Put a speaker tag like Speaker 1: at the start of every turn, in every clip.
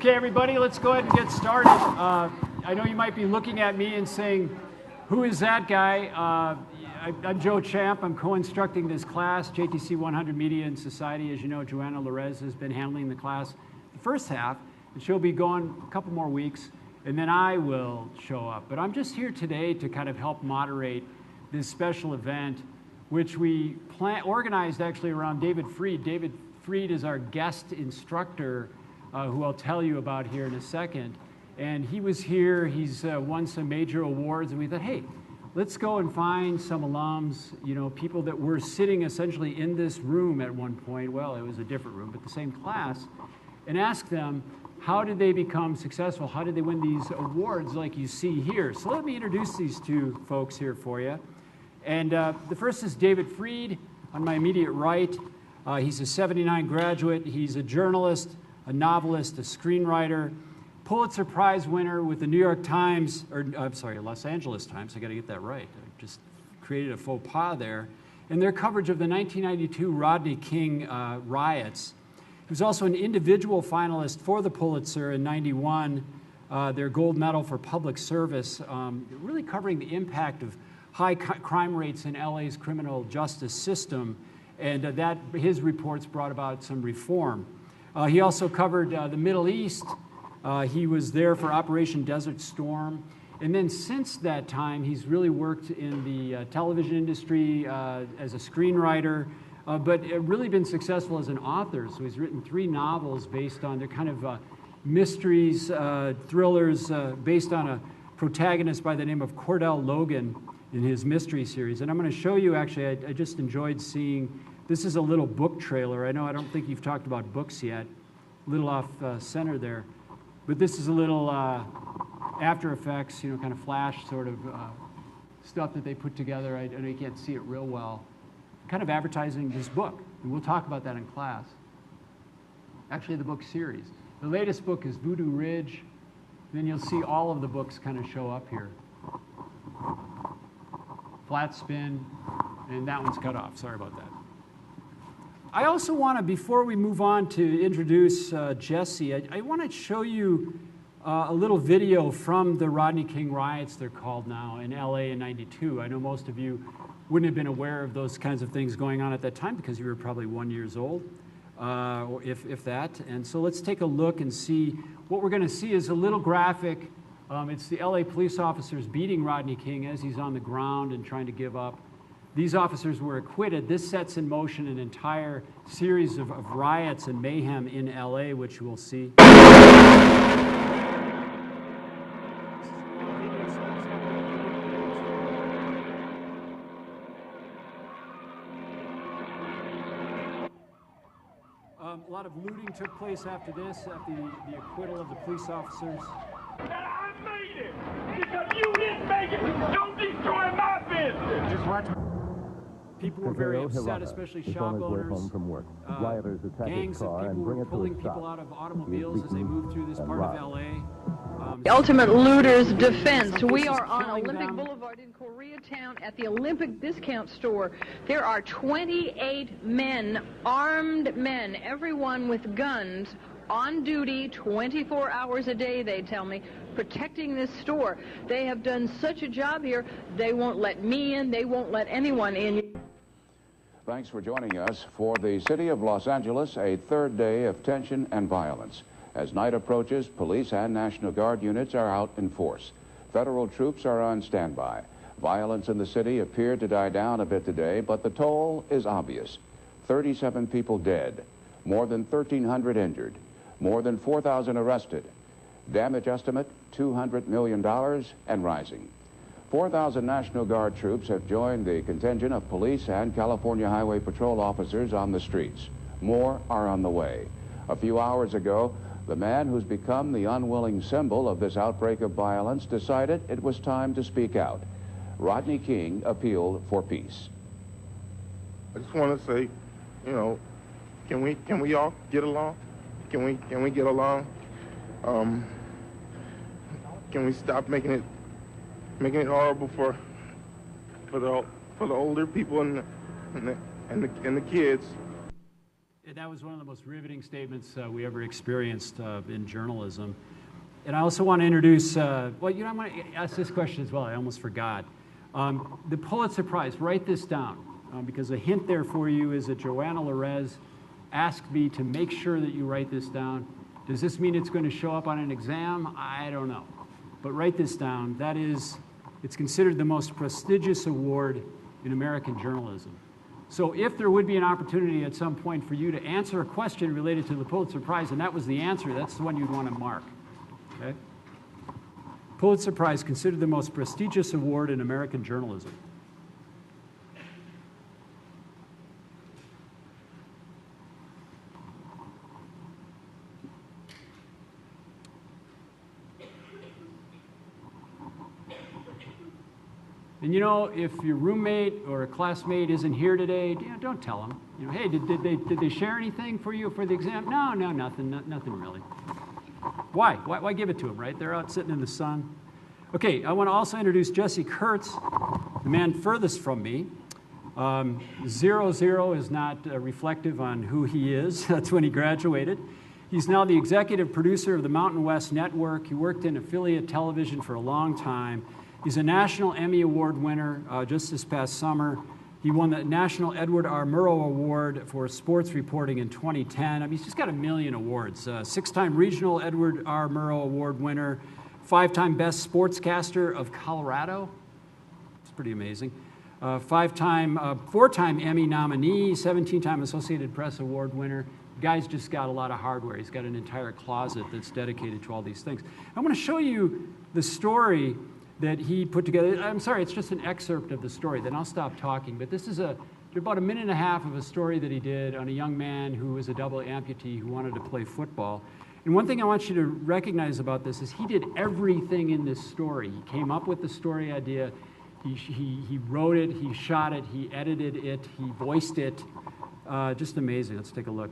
Speaker 1: Okay, everybody, let's go ahead and get started. I know you might be looking at me and saying, who is that guy? I'm Joe Champ. I'm co-instructing this class, JTC 100 Media and Society. As you know, Joanna Larez has been handling the class the first half, and she'll be gone a couple more weeks, and then I will show up. But I'm just here today to kind of help moderate this special event, which we organized actually around David Freed. David Freed is our guest instructor, who I'll tell you about here in a second. And he was here, he's won some major awards, and we thought, hey, let's go and find some alums, you know, people that were sitting essentially in this room at one point, well, it was a different room, but the same class, and ask them, how did they become successful? How did they win these awards like you see here? So let me introduce these two folks here for you. And the first is David Freed, on my immediate right. He's a '79 graduate. He's a journalist, a novelist, a screenwriter, Pulitzer Prize winner with the New York Times, or I'm sorry, Los Angeles Times. I got to get that right. I just created a faux pas there. And their coverage of the 1992 Rodney King riots. He was also an individual finalist for the Pulitzer in '91, their gold medal for public service, really covering the impact of high crime rates in LA's criminal justice system, and his reports brought about some reform. He also covered the Middle East. He was there for Operation Desert Storm. And then since that time, he's really worked in the television industry as a screenwriter, but really been successful as an author. So he's written 3 novels based on, they're kind of mysteries, thrillers, based on a protagonist by the name of Cordell Logan in his mystery series. And I'm going to show you, actually, I just enjoyed seeing, this is a little book trailer. I know I don't think you've talked about books yet, a little off center there. But this is a little After Effects, you know, kind of flash sort of stuff that they put together. I know you can't see it real well. Kind of advertising this book. And we'll talk about that in class. Actually, the book series. The latest book is Voodoo Ridge. Then you'll see all of the books kind of show up here. Flat Spin, and that one's cut off. Sorry about that. I also want to, before we move on to introduce Jesse, I want to show you a little video from the Rodney King riots, they're called now, in LA in '92. I know most of you wouldn't have been aware of those kinds of things going on at that time because you were probably 1 year old, or if that. And so let's take a look and see. What we're going to see is a little graphic. It's the LA police officers beating Rodney King as he's on the ground and trying to give up. These officers were acquitted. This sets in motion an entire series of riots and mayhem in LA, which you will see. A lot of looting took place after this, after the acquittal of the police officers.
Speaker 2: And I made it because you didn't make it. Don't destroy my business.
Speaker 3: Just watch.
Speaker 1: People were very upset, especially shop owners. Gangs of people were pulling people out of automobiles as they moved through this part of LA.
Speaker 4: The ultimate looter's defense. We are on Olympic Boulevard in Koreatown at the Olympic Discount Store. There are 28 men, armed men, everyone with guns, on duty 24 hours a day, they tell me, protecting this store. They have done such a job here, they won't let me in, they won't let anyone in.
Speaker 5: Thanks for joining us for the city of Los Angeles, a third day of tension and violence. As night approaches, police and National Guard units are out in force. Federal troops are on standby. Violence in the city appeared to die down a bit today, but the toll is obvious. 37 people dead, more than 1,300 injured, more than 4,000 arrested. Damage estimate, $200 million and rising. 4,000 National Guard troops have joined the contingent of police and California Highway Patrol officers on the streets. More are on the way. A few hours ago, the man who's become the unwilling symbol of this outbreak of violence decided it was time to speak out. Rodney King appealed for peace.
Speaker 3: I just want to say, you know, can we all get along? Can we get along? Can we stop making it horrible for the older people and the kids?
Speaker 1: That was one of the most riveting statements we ever experienced in journalism. And I also want to introduce, well, you know, I'm going to ask this question as well. I almost forgot. The Pulitzer Prize, write this down, because a hint there for you is that Joanna Larez asked me to make sure that you write this down. Does this mean it's going to show up on an exam? I don't know. But write this down. That is, it's considered the most prestigious award in American journalism. So if there would be an opportunity at some point for you to answer a question related to the Pulitzer Prize, and that was the answer, that's the one you'd want to mark. Okay? Pulitzer Prize, considered the most prestigious award in American journalism. And you know, if your roommate or a classmate isn't here today, you know, don't tell them. You know, hey, did they share anything for you for the exam? No, nothing really. Why? Why give it to them, right? They're out sitting in the sun. Okay, I want to also introduce Jesse Kurtz, the man furthest from me. 00 is not reflective on who he is. That's when he graduated. He's now the executive producer of the Mountain West Network. He worked in affiliate television for a long time. He's a National Emmy Award winner just this past summer. He won the National Edward R. Murrow Award for sports reporting in 2010. I mean, he's just got a million awards. Six-time Regional Edward R. Murrow Award winner, five-time Best Sportscaster of Colorado. It's pretty amazing. Four-time Emmy nominee, 17-time Associated Press Award winner. The guy's just got a lot of hardware. He's got an entire closet that's dedicated to all these things. I want to show you the story that he put together. I'm sorry, it's just an excerpt of the story, then I'll stop talking. But this is about a minute and a half of a story that he did on a young man who was a double amputee who wanted to play football. And one thing I want you to recognize about this is he did everything in this story. He came up with the story idea, he wrote it, he shot it, he edited it, he voiced it. Just amazing. Let's take a look.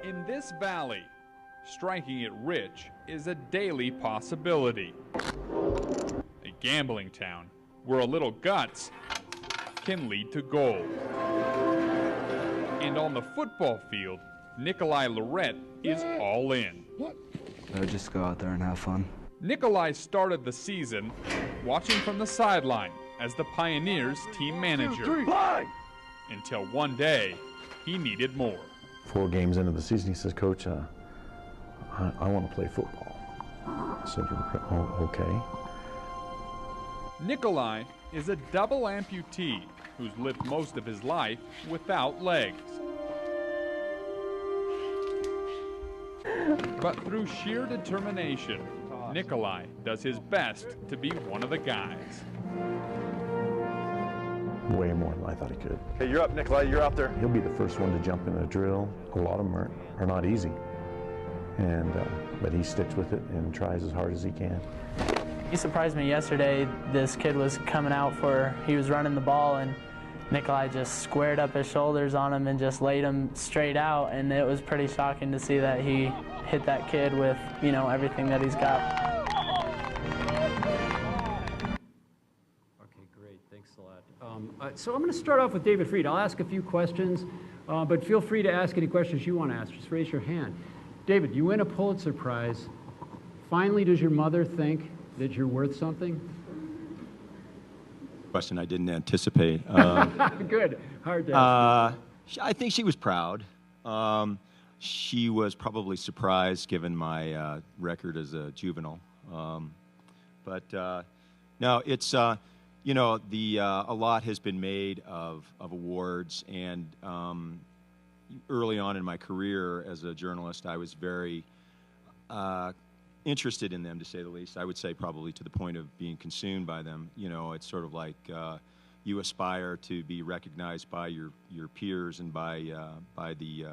Speaker 6: In this valley, striking it rich is a daily possibility. A gambling town where a little guts can lead to gold. And on the football field, Nikolai Lorette is all in.
Speaker 7: Just go out there and have fun.
Speaker 6: Nikolai started the season watching from the sideline as the Pioneers team manager. Until one day, he needed more.
Speaker 8: 4 games into the season, he says, Coach, I want to play football. I said, oh, okay.
Speaker 6: Nikolai is a double amputee who's lived most of his life without legs. But through sheer determination, Nikolai does his best to be one of the guys.
Speaker 8: Way more than I thought he could.
Speaker 9: Hey, you're up, Nikolai. You're out there.
Speaker 8: He'll be the first one to jump in a drill. A lot of them are not easy. But he sticks with it and tries as hard as he can.
Speaker 10: He surprised me yesterday. This kid was coming out he was running the ball, and Nikolai just squared up his shoulders on him and just laid him straight out, and it was pretty shocking to see that he hit that kid with, you know, everything that he's got.
Speaker 1: Okay, great. Thanks a lot. So I'm going to start off with David Fried. I'll ask a few questions, but feel free to ask any questions you want to ask. Just raise your hand. David, you win a Pulitzer Prize. Finally, does your mother think that you're worth something?
Speaker 11: Question I didn't anticipate.
Speaker 1: Good. Hard to ask.
Speaker 11: I think she was proud. She was probably surprised given my record as a juvenile. No, it's, you know, a lot has been made of awards, and early on in my career as a journalist, I was very interested in them, to say the least. I would say probably to the point of being consumed by them. You know, it's sort of like you aspire to be recognized by your peers and by the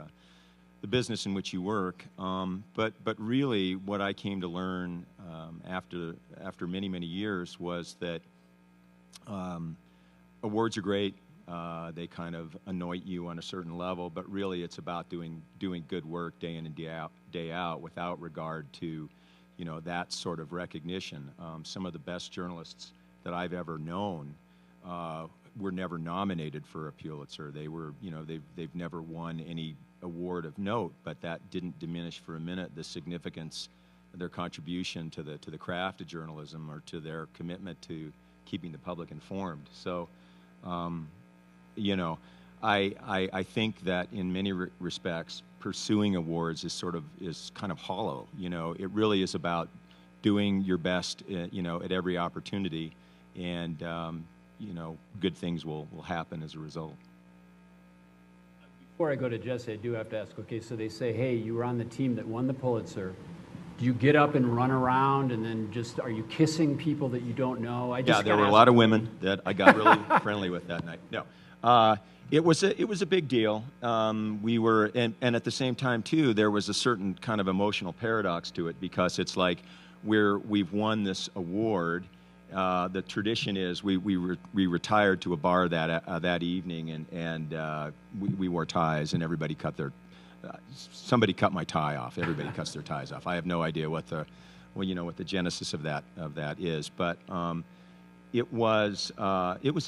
Speaker 11: business in which you work. But really, what I came to learn after many years was that awards are great. They kind of anoint you on a certain level, but really it's about doing good work day in and day out without regard to, you know, that sort of recognition. Some of the best journalists that I've ever known were never nominated for a Pulitzer. They were, you know, they've never won any award of note, but that didn't diminish for a minute the significance of their contribution to the craft of journalism, or to their commitment to keeping the public informed. So, you know, I think that in many respects, pursuing awards is kind of hollow. You know, it really is about doing your best, you know, at every opportunity, and you know, good things will happen as a result.
Speaker 1: Before I go to Jesse, I do have to ask, okay, so they say, hey, you were on the team that won the Pulitzer. Do you get up and run around, and then just, are you kissing people that you don't know?
Speaker 11: Yeah, there were a lot of women that I got really friendly with that night. No, it was a big deal. We were, and at the same time too, there was a certain kind of emotional paradox to it, because it's like we've won this award. The tradition is we retired to a bar that evening, and we wore ties, and everybody cut their. Somebody cut my tie off. Everybody cuts their ties off. I have no idea what the genesis of that is, but it was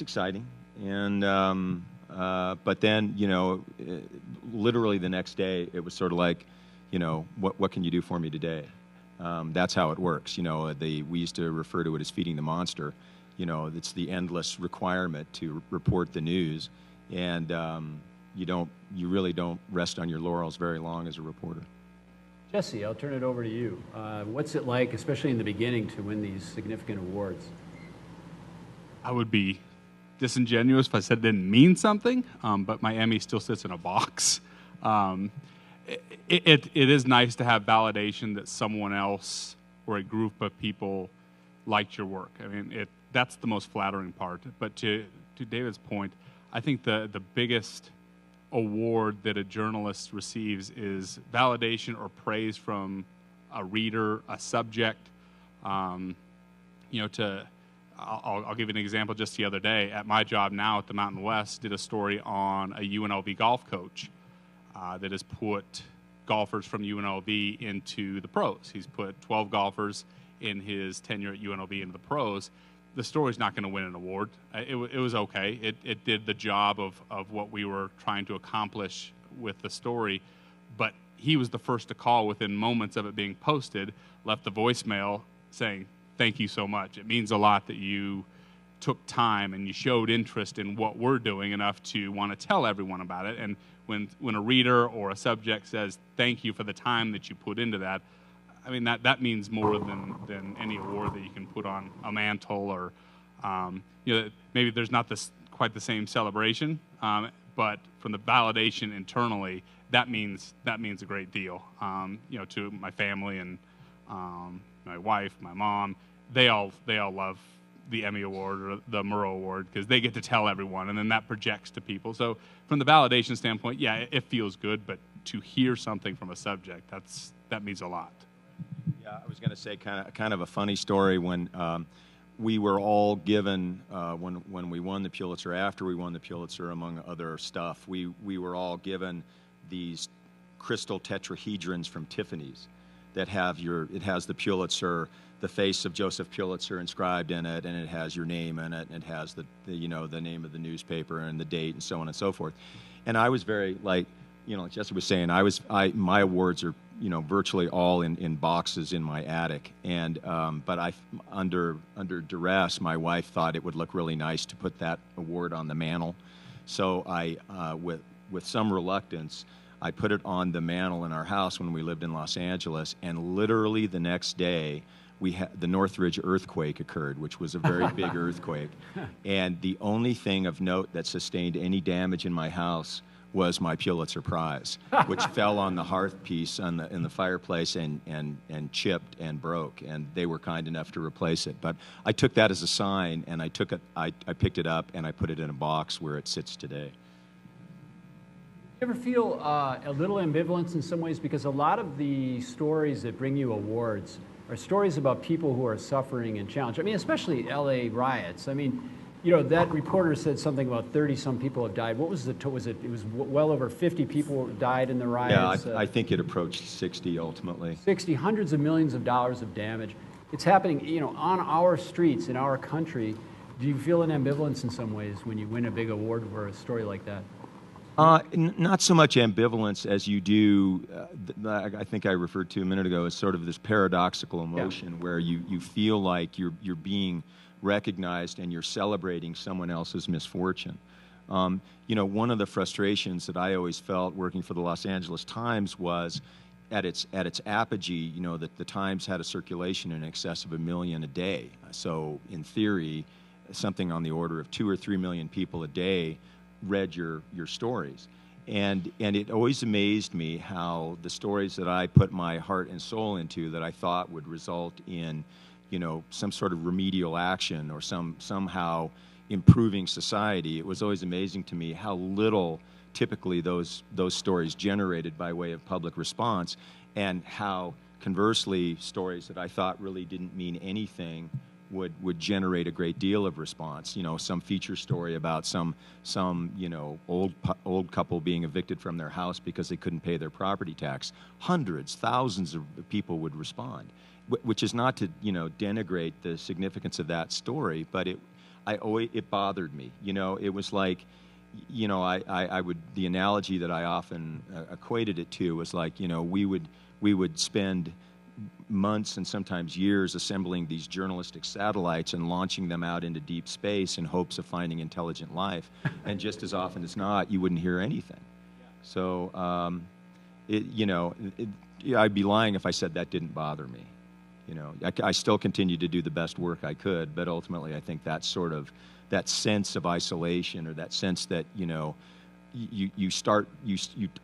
Speaker 11: exciting, and but then, you know, literally the next day it was sort of like, you know, what can you do for me today? That's how it works. You know, we used to refer to it as feeding the monster. You know, it's the endless requirement to report the news, and you really don't rest on your laurels very long as a reporter.
Speaker 1: Jesse, I'll turn it over to you. What's it like, especially in the beginning, to win these significant awards?
Speaker 9: I would be disingenuous if I said it didn't mean something, but my Emmy still sits in a box. It is nice to have validation that someone else or a group of people liked your work. I mean, that's the most flattering part. But to David's point, I think the biggest award that a journalist receives is validation or praise from a reader, a subject. You know, I'll give you an example. Just the other day, at my job now at the Mountain West, did a story on a UNLV golf coach that has put golfers from UNLV into the pros. He's put 12 golfers in his tenure at UNLV into the pros. The story's not going to win an award. It was okay. It did the job of what we were trying to accomplish with the story, but he was the first to call within moments of it being posted, left the voicemail saying, thank you so much. It means a lot that you took time and you showed interest in what we're doing enough to want to tell everyone about it. And when a reader or a subject says, thank you for the time that you put into that, I mean, that means more than any award that you can put on a mantle, or, you know, maybe there's not quite the same celebration, but from the validation internally, that means a great deal. You know, to my family and my wife, my mom, they all love the Emmy Award or the Murrow Award, because they get to tell everyone, and then that projects to people. So from the validation standpoint, yeah, it feels good, but to hear something from a subject, that means a lot.
Speaker 11: Yeah, I was going to say kind of a funny story when we were all given when we won the Pulitzer. After we won the Pulitzer, among other stuff, we were all given these crystal tetrahedrons from Tiffany's that it has the Pulitzer, the face of Joseph Pulitzer inscribed in it, and it has your name in it, and it has the name of the newspaper and the date and so on and so forth. And I was very, like Jesse was saying, my awards are, virtually all in boxes in my attic. And but under duress, my wife thought it would look really nice to put that award on the mantle. So I, with some reluctance, I put it on the mantle in our house when we lived in Los Angeles, and literally the next day, the Northridge earthquake occurred, which was a very big earthquake. And the only thing of note that sustained any damage in my house was my Pulitzer Prize, which fell on the hearth piece in the fireplace and chipped and broke, and they were kind enough to replace it. But I took that as a sign, and I picked it up and I put it in a box where it sits today.
Speaker 1: You ever feel a little ambivalence in some ways? Because a lot of the stories that bring you awards are stories about people who are suffering and challenged. I mean, especially LA riots. I mean, that reporter said something about 30-some people have died. What was it was well over 50 people died in the riots.
Speaker 11: Yeah, I think it approached 60 ultimately.
Speaker 1: 60, hundreds of millions of dollars of damage. It's happening, on our streets in our country. Do you feel an ambivalence in some ways when you win a big award for a story like that?
Speaker 11: Not so much ambivalence as you do, I think I referred to a minute ago, as sort of this paradoxical emotion where you feel like you're being recognized and you're celebrating someone else's misfortune. You know, one of the frustrations that I always felt working for the Los Angeles Times was at its apogee, you know, that the Times had a circulation in excess of 1 million a day. So in theory, something on the order of 2 or 3 million people a day read your stories. And it always amazed me how the stories that I put my heart and soul into that I thought would result in, you know, some sort of remedial action or somehow improving society, it was always amazing to me how little typically those stories generated by way of public response, and how conversely stories that I thought really didn't mean anything would generate a great deal of response. You know, some feature story about some you know, old couple being evicted from their house because they couldn't pay their property tax. Hundreds, thousands of people would respond, which is not to, you know, denigrate the significance of that story, but it bothered me. You know, it was like, you know, the analogy that I often equated it to was like, you know, we would spend months and sometimes years assembling these journalistic satellites and launching them out into deep space in hopes of finding intelligent life. And just as often as not, you wouldn't hear anything. So, you know, I'd be lying if I said that didn't bother me. You know, I still continue to do the best work I could, but ultimately I think that sort of, that sense of isolation, or that sense that, you know,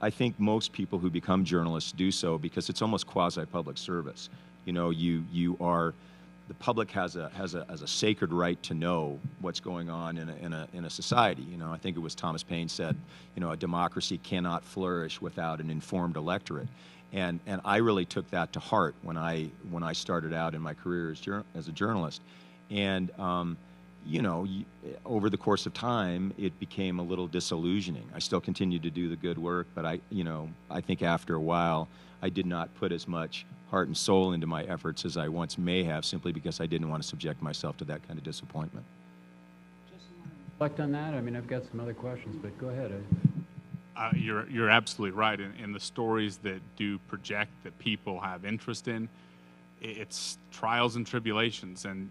Speaker 11: I think most people who become journalists do so because it's almost quasi-public service. You know, the public has a sacred right to know what's going on in a society. You know, I think it was Thomas Paine said, you know, a democracy cannot flourish without an informed electorate. And I really took that to heart when I started out in my career as a journalist. And you know, over the course of time, it became a little disillusioning. I still continued to do the good work, but I think after a while, I did not put as much heart and soul into my efforts as I once may have, simply because I didn't want to subject myself to that kind of disappointment.
Speaker 1: Just reflect on that. I mean, I've got some other questions, but go ahead.
Speaker 9: You're absolutely right. In the stories that do project that people have interest in, it's trials and tribulations, and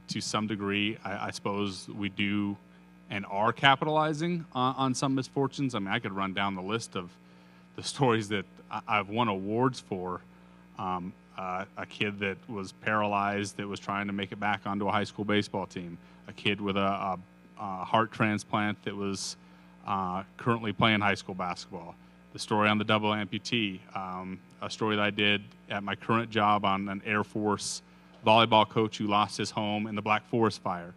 Speaker 9: to some degree, I suppose we do and are capitalizing on some misfortunes. I mean, I could run down the list of the stories that I've won awards for. A kid that was paralyzed that was trying to make it back onto a high school baseball team. A kid with a heart transplant that was currently playing high school basketball. The story on the double amputee. A story that I did at my current job on an Air Force volleyball coach who lost his home in the Black Forest fire.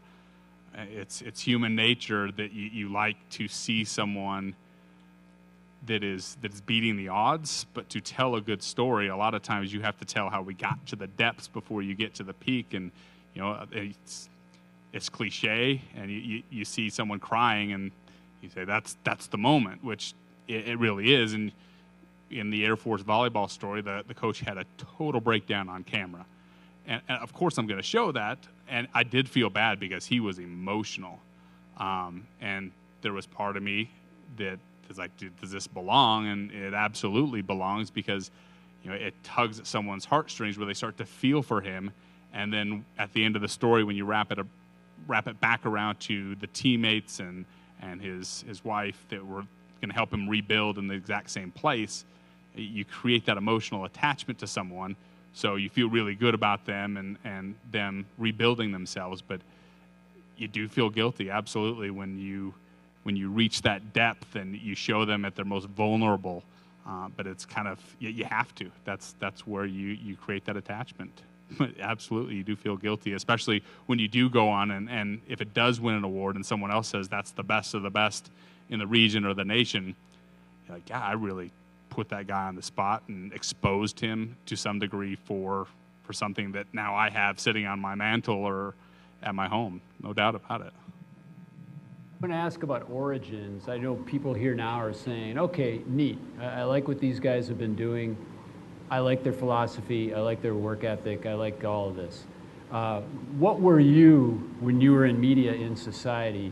Speaker 9: It's human nature that you like to see someone that is beating the odds, but to tell a good story, a lot of times you have to tell how we got to the depths before you get to the peak. And you know, it's cliche, and you see someone crying and you say that's the moment, which it really is. And in the Air Force volleyball story, the coach had a total breakdown on camera. And of course, I'm going to show that. And I did feel bad because he was emotional. And there was part of me that was like, does this belong? And it absolutely belongs, because, you know, it tugs at someone's heartstrings where they start to feel for him. And then at the end of the story, when you wrap it back around to the teammates and his wife that were going to help him rebuild in the exact same place, you create that emotional attachment to someone. So you feel really good about them and them rebuilding themselves, but you do feel guilty, absolutely, when you reach that depth and you show them at their most vulnerable. But it's kind of, you have to. That's where you create that attachment. But absolutely, you do feel guilty, especially when you do go on and if it does win an award and someone else says that's the best of the best in the region or the nation, you're like, yeah, I really put that guy on the spot and exposed him to some degree for something that now I have sitting on my mantle or at my home. No doubt about it.
Speaker 1: I'm going to ask about origins. I know people here now are saying, okay, neat. I like what these guys have been doing. I like their philosophy. I like their work ethic. I like all of this. What were you when you were in media in society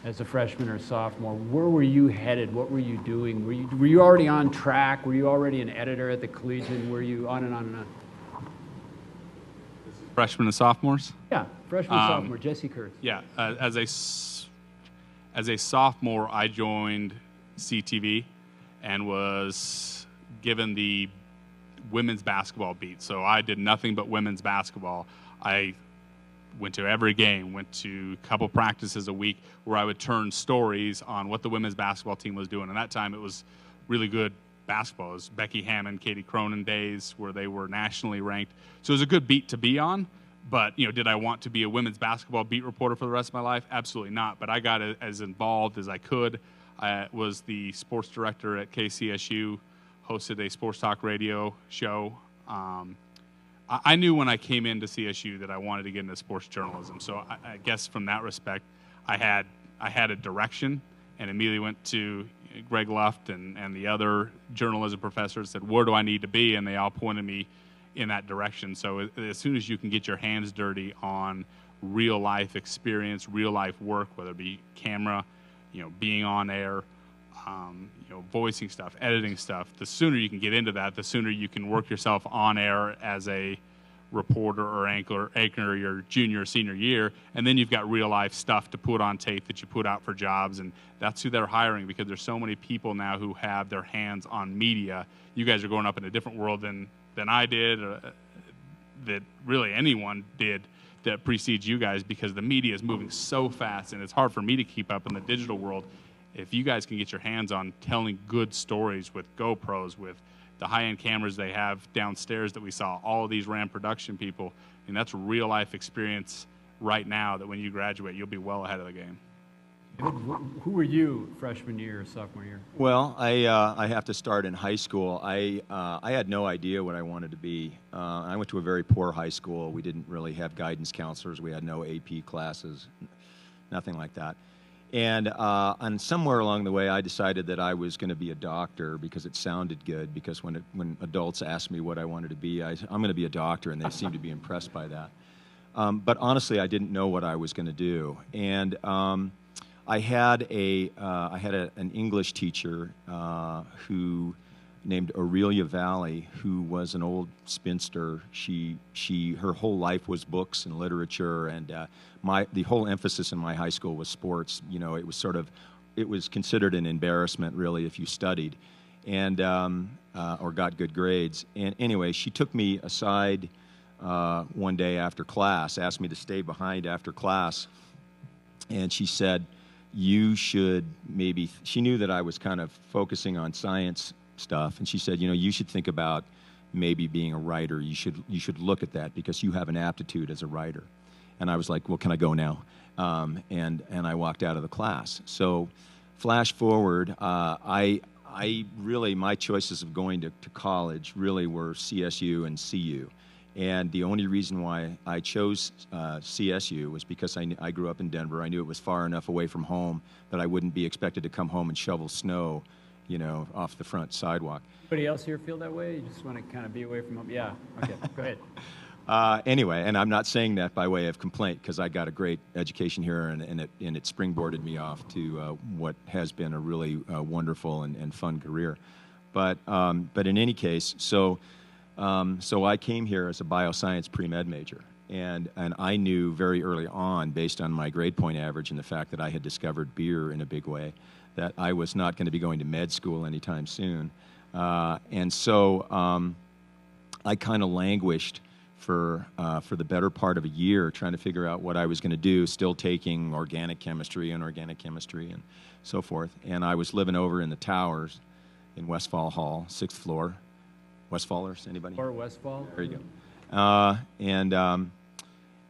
Speaker 1: as a freshman or sophomore? Where were you headed? What were you doing? Were you already on track? Were you already an editor at the Collegian? Were you on and on and on?
Speaker 9: Freshmen and sophomores?
Speaker 1: Yeah, freshman, sophomore, Jesse Kurtz.
Speaker 9: Yeah, as a sophomore, I joined CTV and was given the women's basketball beat. So I did nothing but women's basketball. I went to every game, went to a couple practices a week where I would turn stories on what the women's basketball team was doing. And that time it was really good basketball. It was Becky Hammond, Katie Cronin days where they were nationally ranked. So it was a good beat to be on. But, did I want to be a women's basketball beat reporter for the rest of my life? Absolutely not. But I got as involved as I could. I was the sports director at KCSU, hosted a sports talk radio show. I knew when I came into CSU that I wanted to get into sports journalism. So I guess from that respect, I had a direction, and immediately went to Greg Luft and the other journalism professors, said, where do I need to be? And they all pointed me in that direction. So as soon as you can get your hands dirty on real life experience, real life work, whether it be camera, being on air, voicing stuff, editing stuff, the sooner you can get into that, the sooner you can work yourself on air as a reporter or anchor your junior or senior year, and then you've got real life stuff to put on tape that you put out for jobs, and that's who they're hiring, because there's so many people now who have their hands on media. You guys are growing up in a different world than I did, that really anyone did that precedes you guys, because the media is moving so fast, and it's hard for me to keep up in the digital world. If you guys can get your hands on telling good stories with GoPros, with the high-end cameras they have downstairs that we saw, all of these RAMProduction people, and that's real life experience right now that when you graduate, you'll be well ahead of the game.
Speaker 1: Who were you freshman year or sophomore year?
Speaker 11: Well, I have to start in high school. I had no idea what I wanted to be. I went to a very poor high school. We didn't really have guidance counselors. We had no AP classes, nothing like that. And somewhere along the way, I decided that I was going to be a doctor because it sounded good. Because when adults asked me what I wanted to be, I'm going to be a doctor, and they seemed to be impressed by that. But honestly, I didn't know what I was going to do. And I had an English teacher who named Aurelia Valley, who was an old spinster. Her whole life was books and literature, and the whole emphasis in my high school was sports. It was considered an embarrassment really if you studied, and or got good grades. And anyway, she took me aside one day after class, asked me to stay behind after class, and she said, you should maybe, she knew that I was kind of focusing on science stuff, and she said, you should think about maybe being a writer. You should look at that because you have an aptitude as a writer. And I was like, well, can I go now? And I walked out of the class. So flash forward, I really, my choices of going to college really were CSU and CU. And the only reason why I chose CSU was because I grew up in Denver. I knew it was far enough away from home that I wouldn't be expected to come home and shovel snow, off the front sidewalk.
Speaker 1: Anybody else here feel that way? You just want to kind of be away from home? Yeah. Okay, go ahead.
Speaker 11: Anyway, and I'm not saying that by way of complaint, because I got a great education here, and it springboarded me off to what has been a really wonderful and fun career. But in any case, so I came here as a bioscience pre-med major, and I knew very early on, based on my grade point average and the fact that I had discovered beer in a big way, that I was not going to be going to med school anytime soon. And so I kind of languished for the better part of a year trying to figure out what I was going to do, still taking organic chemistry and so forth. And I was living over in the towers in Westfall Hall, 6th floor. Westfallers, anybody?
Speaker 1: Or Westfall.
Speaker 11: There you go.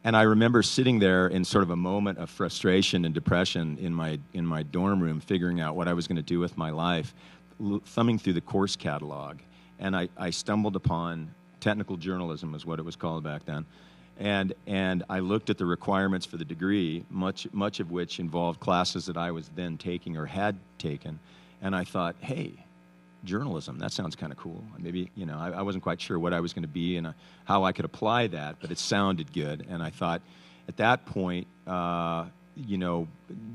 Speaker 11: And I remember sitting there in sort of a moment of frustration and depression in my dorm room, figuring out what I was going to do with my life, thumbing through the course catalog, and I stumbled upon technical journalism, is what it was called back then, and I looked at the requirements for the degree, much of which involved classes that I was then taking or had taken, and I thought, hey, journalism. That sounds kind of cool. Maybe, you know, I wasn't quite sure what I was going to be and how I could apply that, but it sounded good. And I thought, at that point, you know,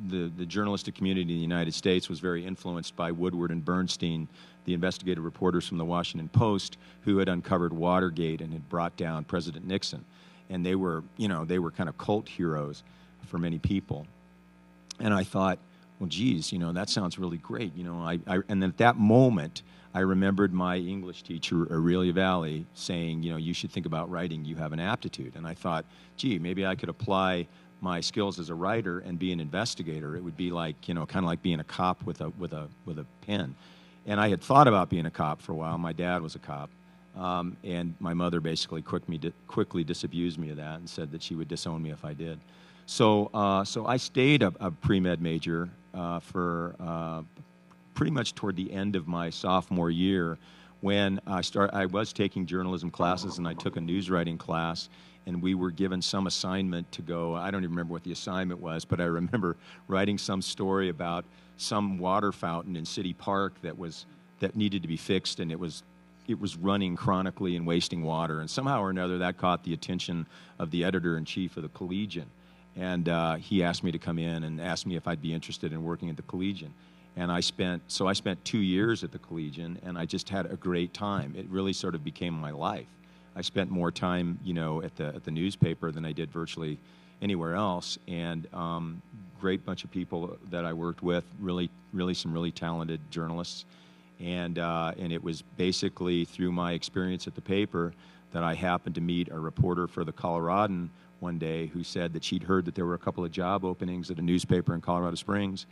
Speaker 11: the journalistic community in the United States was very influenced by Woodward and Bernstein, the investigative reporters from the Washington Post, who had uncovered Watergate and had brought down President Nixon. And they were, you know, they were kind of cult heroes for many people. And I thought, well, geez, you know, that sounds really great. You know, and then at that moment, I remembered my English teacher, Aurelia Valley, saying, you know, you should think about writing. You have an aptitude. And I thought, gee, maybe I could apply my skills as a writer and be an investigator. It would be like, you know, kind of like being a cop with a pen. And I had thought about being a cop for a while. My dad was a cop. And my mother basically quickly disabused me of that and said that she would disown me if I did. So I stayed a pre-med major for pretty much toward the end of my sophomore year, when I was taking journalism classes, and I took a news writing class, and we were given some assignment to go. I don't even remember what the assignment was, but I remember writing some story about some water fountain in City Park that needed to be fixed, and it was running chronically and wasting water. And somehow or another, that caught the attention of the editor-in-chief of the Collegian. And he asked me to come in and asked me if I'd be interested in working at the Collegian. And I spent 2 years at the Collegian, and I just had a great time. It really sort of became my life. I spent more time, you know, at the newspaper than I did virtually anywhere else. And great bunch of people that I worked with, really some really talented journalists. And it was basically through my experience at the paper that I happened to meet a reporter for the Coloradan one day who said that she'd heard that there were a couple of job openings at a newspaper in Colorado Springs.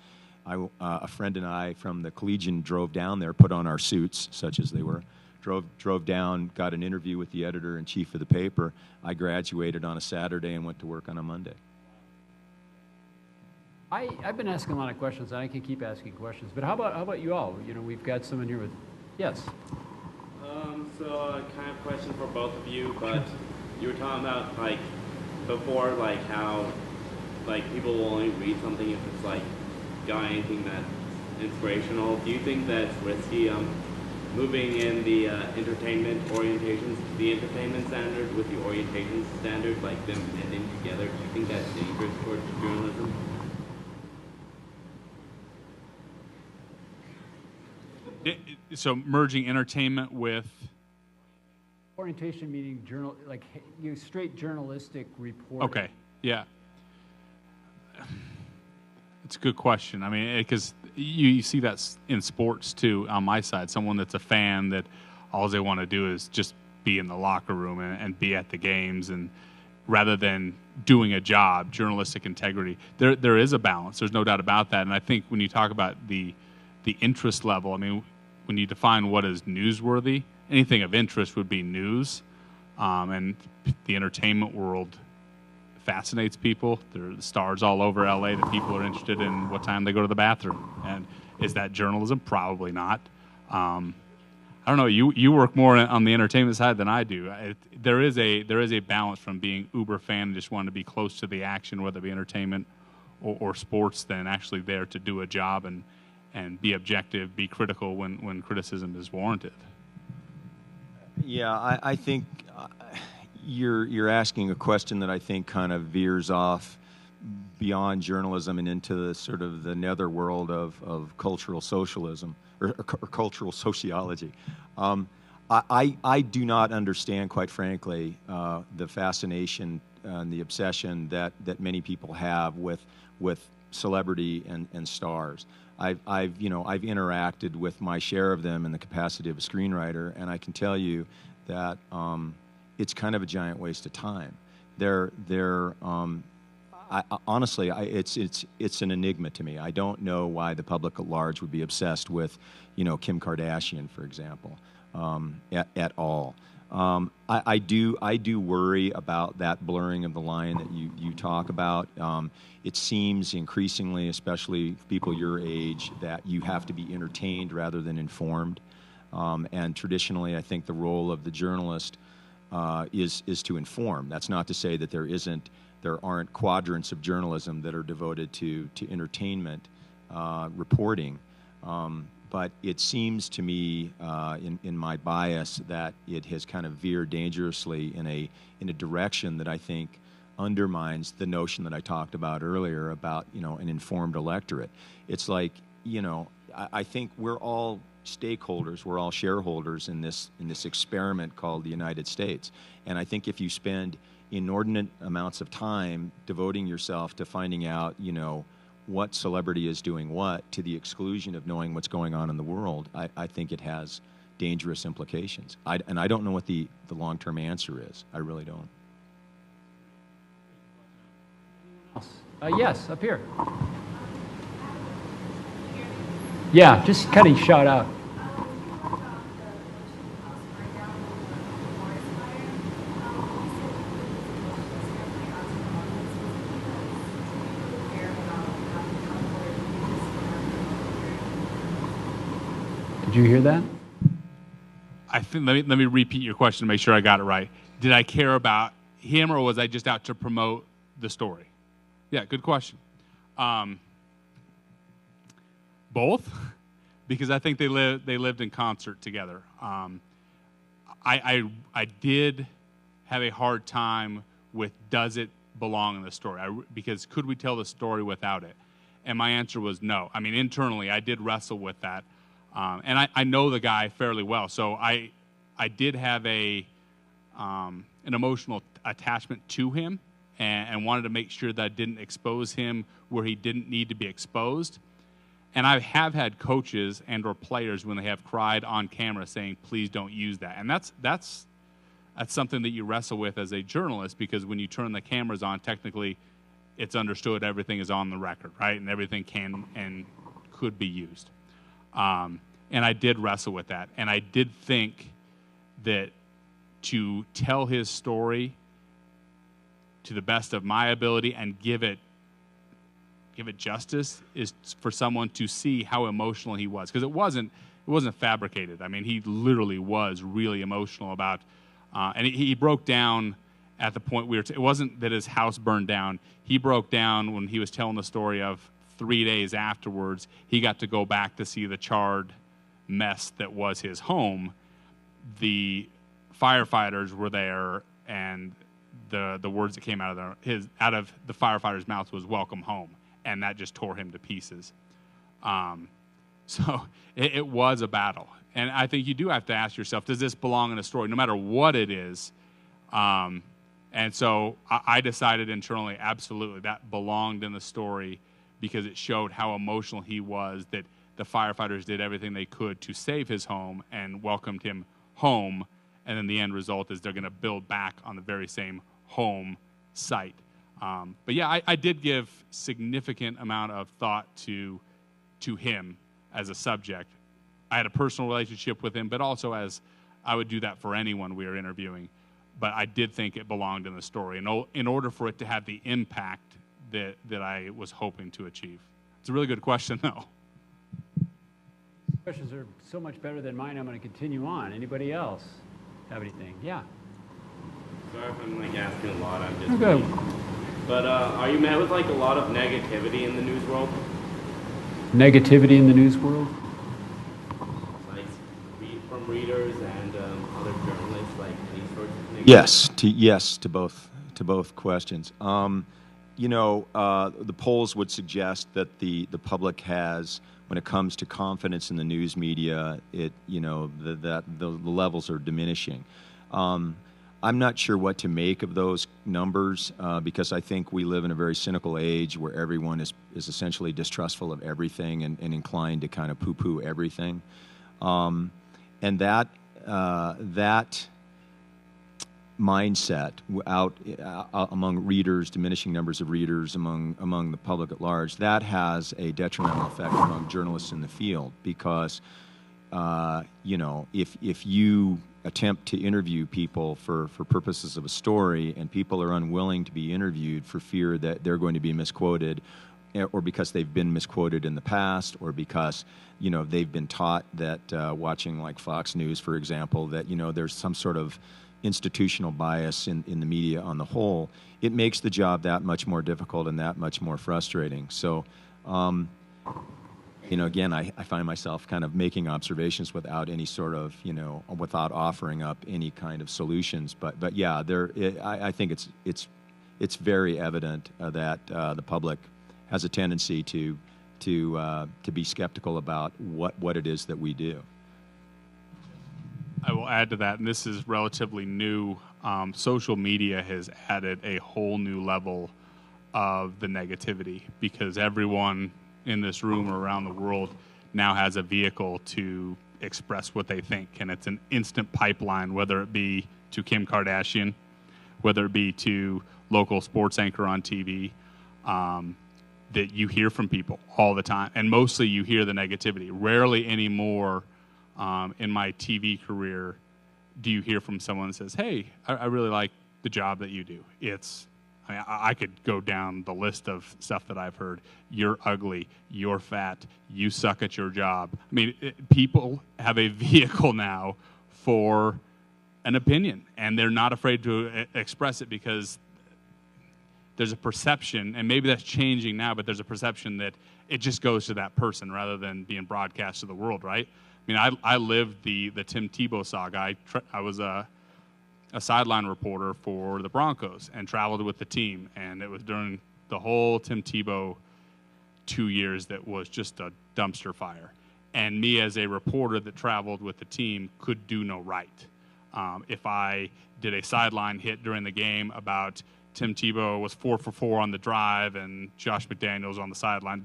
Speaker 11: A friend and I from the Collegian drove down there, put on our suits, such as they were, drove down, got an interview with the editor-in-chief of the paper. I graduated on a Saturday and went to work on a Monday.
Speaker 1: I've been asking a lot of questions, and I can keep asking questions. But how about you all? You know, we've got someone here with, yes.
Speaker 12: So kind of question for both of you, but you were talking about like before, like how like people will only read something if it's like got anything that's inspirational. Do you think that's risky? Moving in the entertainment orientations to the entertainment standard with the orientation standard, like them blending together. Do you think that's dangerous towards journalism?
Speaker 9: So merging entertainment with
Speaker 1: Orientation meaning straight journalistic reporting.
Speaker 9: Okay, yeah. It's a good question. I mean, because you see that in sports too. On my side, someone that's a fan that all they want to do is just be in the locker room and be at the games, and rather than doing a job, journalistic integrity. There is a balance. There's no doubt about that. And I think when you talk about the interest level, I mean, when you define what is newsworthy, anything of interest would be news, and the entertainment world fascinates people. There are stars all over LA that people are interested in what time they go to the bathroom. And is that journalism? Probably not. I don't know. You work more on the entertainment side than I do. There is a balance from being uber fan and just wanting to be close to the action, whether it be entertainment or sports, than actually there to do a job and be objective, be critical when criticism is warranted.
Speaker 11: Yeah, I think you're asking a question that I think kind of veers off beyond journalism and into the sort of the netherworld of cultural socialism or cultural sociology. I do not understand, quite frankly, the fascination and the obsession that many people have with celebrity and stars. I've interacted with my share of them in the capacity of a screenwriter, and I can tell you that it's kind of a giant waste of time. Honestly, it's an enigma to me. I don't know why the public at large would be obsessed with, Kim Kardashian, for example, at all. I do worry about that blurring of the line that you talk about. It seems increasingly, especially people your age, that you have to be entertained rather than informed. And traditionally, I think the role of the journalist is to inform. That's not to say that there aren't quadrants of journalism that are devoted to entertainment reporting. but it seems to me, in my bias, that it has kind of veered dangerously in a direction that I think undermines the notion that I talked about earlier about, an informed electorate. It's like, I think we're all stakeholders, we're all shareholders in this experiment called the United States. And I think if you spend inordinate amounts of time devoting yourself to finding out, what celebrity is doing what to the exclusion of knowing what's going on in the world, I think it has dangerous implications. And I don't know what the long-term answer is. I really don't.
Speaker 1: Yes, up here. Yeah, just kind of shout out. Did you hear that?
Speaker 9: I think let me repeat your question to make sure I got it right. Did I care about him, or was I just out to promote the story? Yeah, good question. Both, because I think they lived in concert together. I did have a hard time with does it belong in the story? Because could we tell the story without it? And my answer was no. I mean, internally, I did wrestle with that. And I know the guy fairly well, so I did have an emotional attachment to him, and wanted to make sure that I didn't expose him where he didn't need to be exposed. And I have had coaches and or players when they have cried on camera saying, "Please don't use that." And that's something that you wrestle with as a journalist, because when you turn the cameras on, technically, it's understood everything is on the record, right? And everything can and could be used. And I did wrestle with that. And I did think that to tell his story to the best of my ability and give it justice is for someone to see how emotional he was, because it wasn't fabricated. I mean, he literally was really emotional about, and he broke down at the point it wasn't that his house burned down. He broke down when he was telling the story of 3 days afterwards, he got to go back to see the charred mess that was his home. The firefighters were there, and the words that came out of the firefighter's mouth was "welcome home," and that just tore him to pieces. So it was a battle, and I think you do have to ask yourself, does this belong in a story, no matter what it is? And so I decided internally, absolutely, that belonged in the story, because it showed how emotional he was, that the firefighters did everything they could to save his home and welcomed him home, and then the end result is they're going to build back on the very same home site. But yeah, I did give significant amount of thought to him as a subject. I had a personal relationship with him, but also as I would do that for anyone we were interviewing. But I did think it belonged in the story, in order for it to have the impact that I was hoping to achieve. It's a really good question, though.
Speaker 1: Questions are so much better than mine. I'm going to continue on. Anybody else have anything? Yeah.
Speaker 12: Sorry if I'm asking a lot. I'm just.
Speaker 1: Okay.
Speaker 12: But are you met with a lot of negativity in the news world?
Speaker 1: Negativity in the news world?
Speaker 12: From readers and other journalists, these sorts of things.
Speaker 11: Yes to both questions. The polls would suggest that the public has, when it comes to confidence in the news media, that the levels are diminishing. I'm not sure what to make of those numbers, because I think we live in a very cynical age where everyone is essentially distrustful of everything and inclined to kind of poo-poo everything. And that mindset out among readers, diminishing numbers of readers among the public at large, that has a detrimental effect among journalists in the field, because if you attempt to interview people for purposes of a story, and people are unwilling to be interviewed for fear that they're going to be misquoted, or because they've been misquoted in the past, or because they've been taught that watching Fox News, for example, that there's some sort of institutional bias in the media on the whole, it makes the job that much more difficult and that much more frustrating. So You know, again, I find myself kind of making observations without any sort of, you know, without offering up any kind of solutions. But yeah, I think it's very evident that the public has a tendency to be skeptical about what it is that we do.
Speaker 9: I will add to that, and this is relatively new. Social media has added a whole new level of the negativity, because everyone in this room or around the world now has a vehicle to express what they think, and it's an instant pipeline, whether it be to Kim Kardashian, whether it be to local sports anchor on TV, that you hear from people all the time, and mostly you hear the negativity. Rarely anymore in my TV career do you hear from someone that says, hey, I really like the job that you do. I could go down the list of stuff that I've heard. You're ugly. You're fat. You suck at your job. I mean, people have a vehicle now for an opinion, and they're not afraid to express it, because there's a perception, and maybe that's changing now, but there's a perception that it just goes to that person rather than being broadcast to the world, right? I mean, I lived the Tim Tebow saga. I was a sideline reporter for the Broncos and traveled with the team, and it was during the whole Tim Tebow 2 years that was just a dumpster fire. And me, as a reporter that traveled with the team, could do no right. If I did a sideline hit during the game about Tim Tebow was 4 for 4 on the drive and Josh McDaniels on the sideline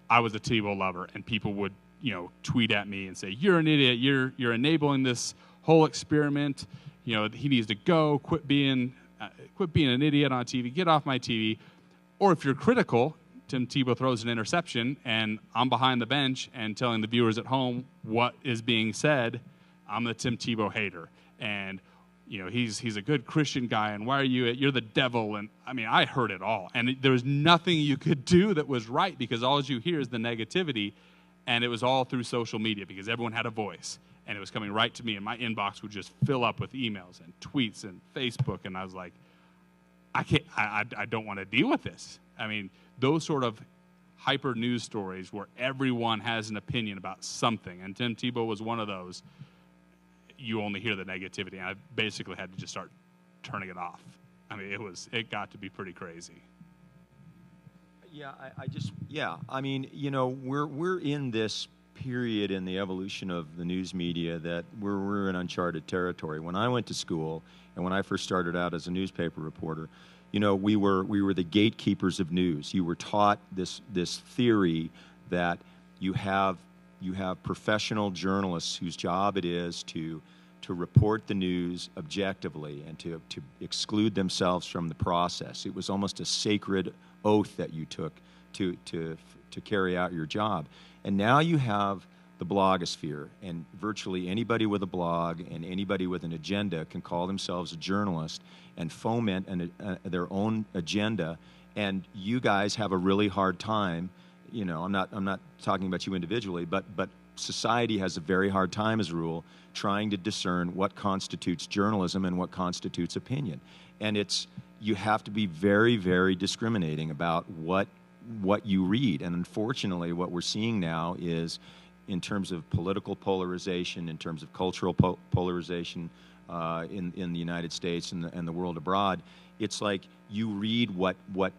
Speaker 9: I was a Tebow lover, and people would, you know, tweet at me and say, you're an idiot, you're enabling this whole experiment. You know, he needs to go. Quit being an idiot on TV. Get off my TV. Or if you're critical, Tim Tebow throws an interception, and I'm behind the bench and telling the viewers at home what is being said. I'm the Tim Tebow hater, and you know he's a good Christian guy. And why are you're the devil? And I mean, I heard it all, and there was nothing you could do that was right, because all you hear is the negativity, and it was all through social media, because everyone had a voice. And it was coming right to me, and my inbox would just fill up with emails and tweets and Facebook, and I was like, I don't want to deal with this. I mean, those sort of hyper news stories where everyone has an opinion about something, and Tim Tebow was one of those, you only hear the negativity, and I basically had to just start turning it off. I mean, it got to be pretty crazy.
Speaker 11: Yeah, I mean, you know, we're in this period in the evolution of the news media that we're in uncharted territory. When I went to school and when I first started out as a newspaper reporter, you know, we were the gatekeepers of news. You were taught this theory that you have professional journalists whose job it is to report the news objectively and to exclude themselves from the process. It was almost a sacred oath that you took to carry out your job. And now you have the blogosphere, and virtually anybody with a blog and anybody with an agenda can call themselves a journalist and foment their own agenda. And you guys have a really hard time. You know, I'm not talking about you individually, but society has a very hard time, as a rule, trying to discern what constitutes journalism and what constitutes opinion. And you have to be very, very discriminating about what you read. And unfortunately, what we're seeing now is, in terms of political polarization, in terms of cultural polarization in the United States and the world abroad, it's like you read what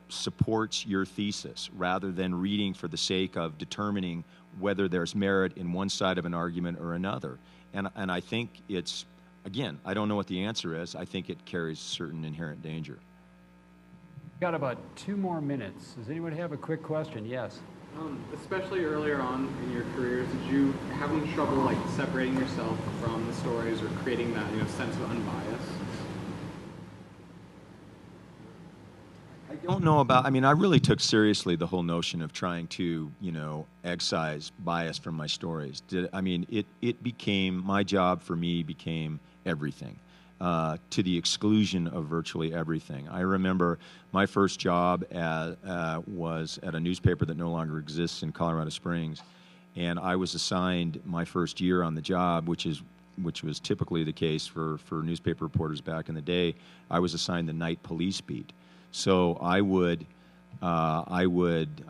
Speaker 11: supports your thesis rather than reading for the sake of determining whether there's merit in one side of an argument or another. And I think it's, again, I don't know what the answer is. I think it carries certain inherent danger.
Speaker 1: Got about 2 more minutes. Does anyone have a quick question? Yes.
Speaker 13: Especially earlier on in your careers, did you have any trouble like separating yourself from the stories or creating that sense of unbiased?
Speaker 11: I don't know about. I mean, I really took seriously the whole notion of trying to excise bias from my stories. It became my job. For me, became everything. To the exclusion of virtually everything. I remember my first job was at a newspaper that no longer exists in Colorado Springs, and I was assigned my first year on the job, which was typically the case for newspaper reporters back in the day. I was assigned the night police beat. So I would I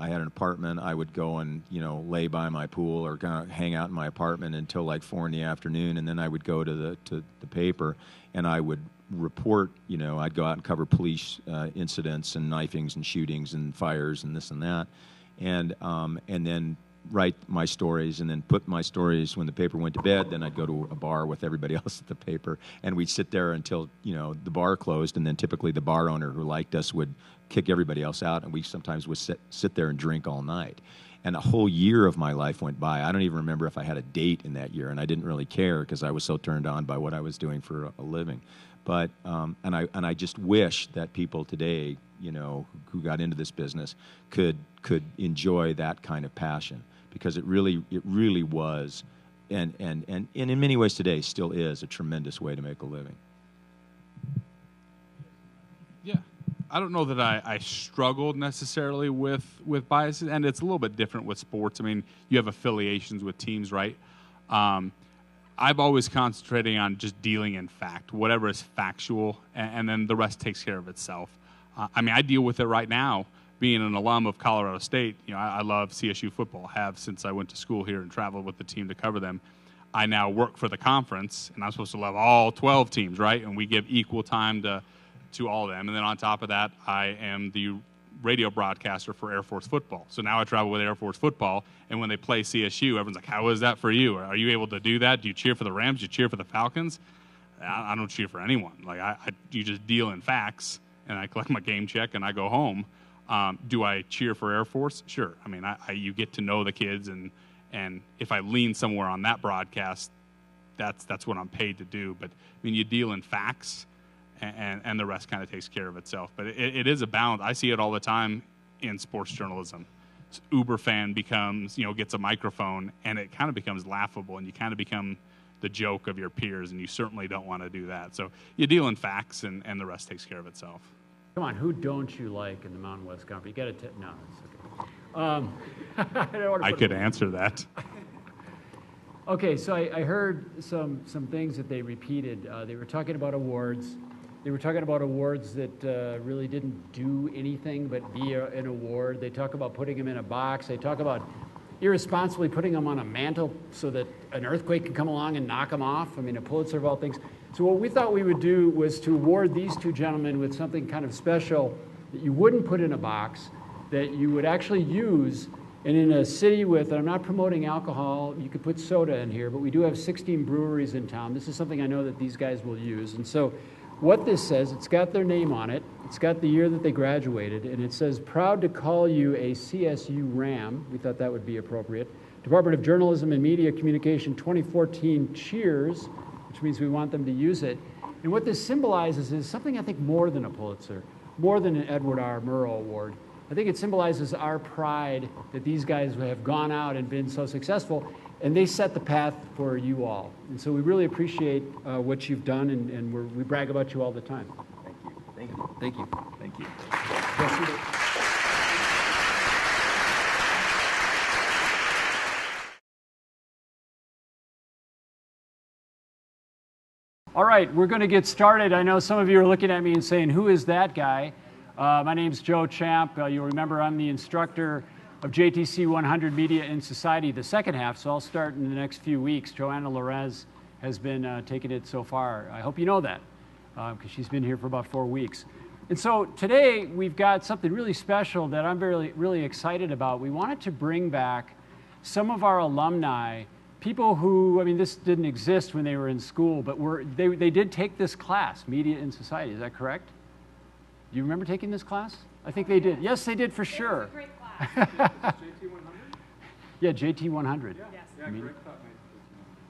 Speaker 11: had an apartment. I would go and, you know, lay by my pool or kind of hang out in my apartment until like 4 in the afternoon, and then I would go to the paper, and I would report. You know, I'd go out and cover police incidents and knifings and shootings and fires and this and that, and then write my stories, and then put my stories when the paper went to bed. Then I'd go to a bar with everybody else at the paper, and we'd sit there until, you know, the bar closed, and then typically the bar owner who liked us would kick everybody else out, and we sometimes would sit there and drink all night. And a whole year of my life went by. I don't even remember if I had a date in that year, and I didn't really care because I was so turned on by what I was doing for a living. But and I just wish that people today, you know, who got into this business could enjoy that kind of passion, because it really was, and in many ways today still is, a tremendous way to make a living.
Speaker 9: Yeah. I don't know that I struggled necessarily with biases, and it's a little bit different with sports. I mean, you have affiliations with teams, right? I've always concentrating on just dealing in fact, whatever is factual, and then the rest takes care of itself. I mean, I deal with it right now. Being an alum of Colorado State, you know, I love CSU football, have since I went to school here and traveled with the team to cover them. I now work for the conference, and I'm supposed to love all 12 teams, right? And we give equal time to all of them. And then on top of that, I am the radio broadcaster for Air Force football. So now I travel with Air Force football, and when they play CSU, everyone's like, how is that for you? Are you able to do that? Do you cheer for the Rams? Do you cheer for the Falcons? I don't cheer for anyone. Like, you just deal in facts, and I collect my game check, and I go home. Do I cheer for Air Force? Sure. I mean, you get to know the kids, and if I lean somewhere on that broadcast, that's what I'm paid to do. But, I mean, you deal in facts, and the rest kind of takes care of itself. But it is a balance. I see it all the time in sports journalism. Uber fan becomes, you know, gets a microphone, and it kind of becomes laughable, and you kind of become the joke of your peers, and you certainly don't want to do that. So you deal in facts, and the rest takes care of itself.
Speaker 1: Come on, who don't you like in the Mountain West Conference? You got to no, it's okay.
Speaker 9: I could answer that.
Speaker 1: Okay, so I heard some things that they repeated. They were talking about awards. They were talking about awards that really didn't do anything but be an award. They talk about putting them in a box. They talk about irresponsibly putting them on a mantle so that an earthquake can come along and knock them off. I mean, a Pulitzer of all things. So what we thought we would do was to award these two gentlemen with something kind of special that you wouldn't put in a box, that you would actually use. And in a city with, I'm not promoting alcohol, you could put soda in here, but we do have 16 breweries in town. This is something I know that these guys will use. And so what this says, it's got their name on it, it's got the year that they graduated, and it says, proud to call you a CSU RAM. We thought that would be appropriate. Department of Journalism and Media Communication 2014 Cheers, which means we want them to use it. And what this symbolizes is something I think more than a Pulitzer, more than an Edward R. Murrow Award. I think it symbolizes our pride that these guys have gone out and been so successful, and they set the path for you all. And so we really appreciate what you've done, and we brag about you all the time.
Speaker 11: Thank you.
Speaker 1: Thank you.
Speaker 11: Thank you.
Speaker 1: All right, we're going to get started. I know some of you are looking at me and saying, who is that guy? My name's Joe Champ. You'll remember I'm the instructor of JTC 100 Media in Society, the second half, so I'll start in the next few weeks. Joanna Lorez has been taking it so far. I hope you know that, because she's been here for about 4 weeks. And so today we've got something really special that I'm really excited about. We wanted to bring back some of our alumni, people who, I mean, this didn't exist when they were in school, but they did take this class, Media in Society. Is that correct? Do you remember taking this class? I think they did. Yes, they did for sure.
Speaker 13: It was a great class. JT 100?
Speaker 1: Yeah, JT 100.
Speaker 13: Yes.
Speaker 1: Yeah, Greg taught me.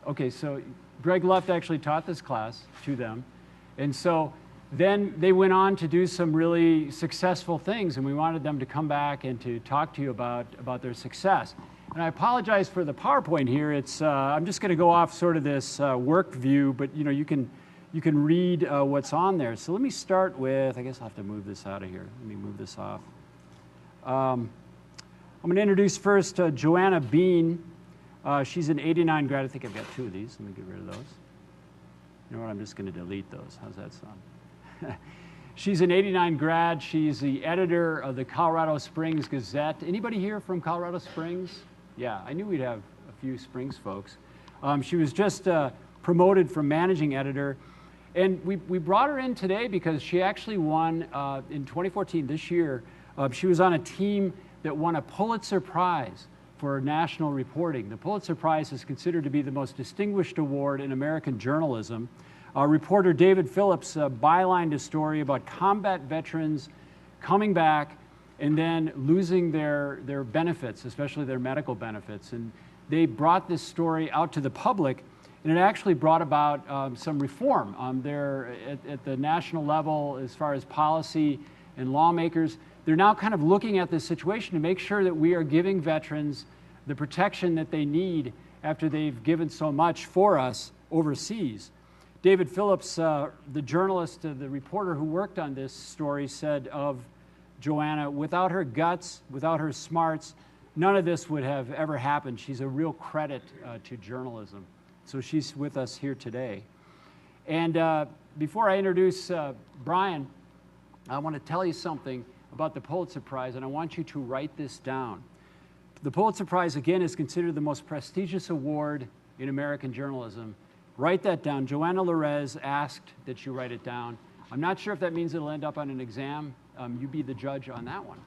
Speaker 1: Okay, so Greg Luft actually taught this class to them. And so then they went on to do some really successful things, and we wanted them to come back and to talk to you about their success. And I apologize for the PowerPoint here. It's I'm just going to go off sort of this work view, but you know, you can read what's on there. So let me start with, I guess I'll have to move this out of here. Let me move this off. I'm going to introduce first Joanna Bean. She's an 89 grad. I think I've got 2 of these. Let me get rid of those. You know what? I'm just going to delete those. How's that sound? She's an '89 grad. She's the editor of the Colorado Springs Gazette. Anybody here from Colorado Springs? Yeah, I knew we'd have a few Springs folks. She was just promoted from managing editor. And we brought her in today because she actually won in 2014, this year. She was on a team that won a Pulitzer Prize for national reporting. The Pulitzer Prize is considered to be the most distinguished award in American journalism. Reporter David Phillips bylined a story about combat veterans coming back and then losing their benefits, especially their medical benefits. And they brought this story out to the public, and it actually brought about some reform there at the national level as far as policy and lawmakers. They're now kind of looking at this situation to make sure that we are giving veterans the protection that they need after they've given so much for us overseas. David Phillips, the journalist, the reporter who worked on this story, said of Joanna, without her guts, without her smarts, none of this would have ever happened. She's a real credit to journalism. So she's with us here today. And before I introduce Brian, I want to tell you something about the Pulitzer Prize, and I want you to write this down. The Pulitzer Prize, again, is considered the most prestigious award in American journalism. Write that down. Joanna Larez asked that you write it down. I'm not sure if that means it'll end up on an exam. You be the judge on that one.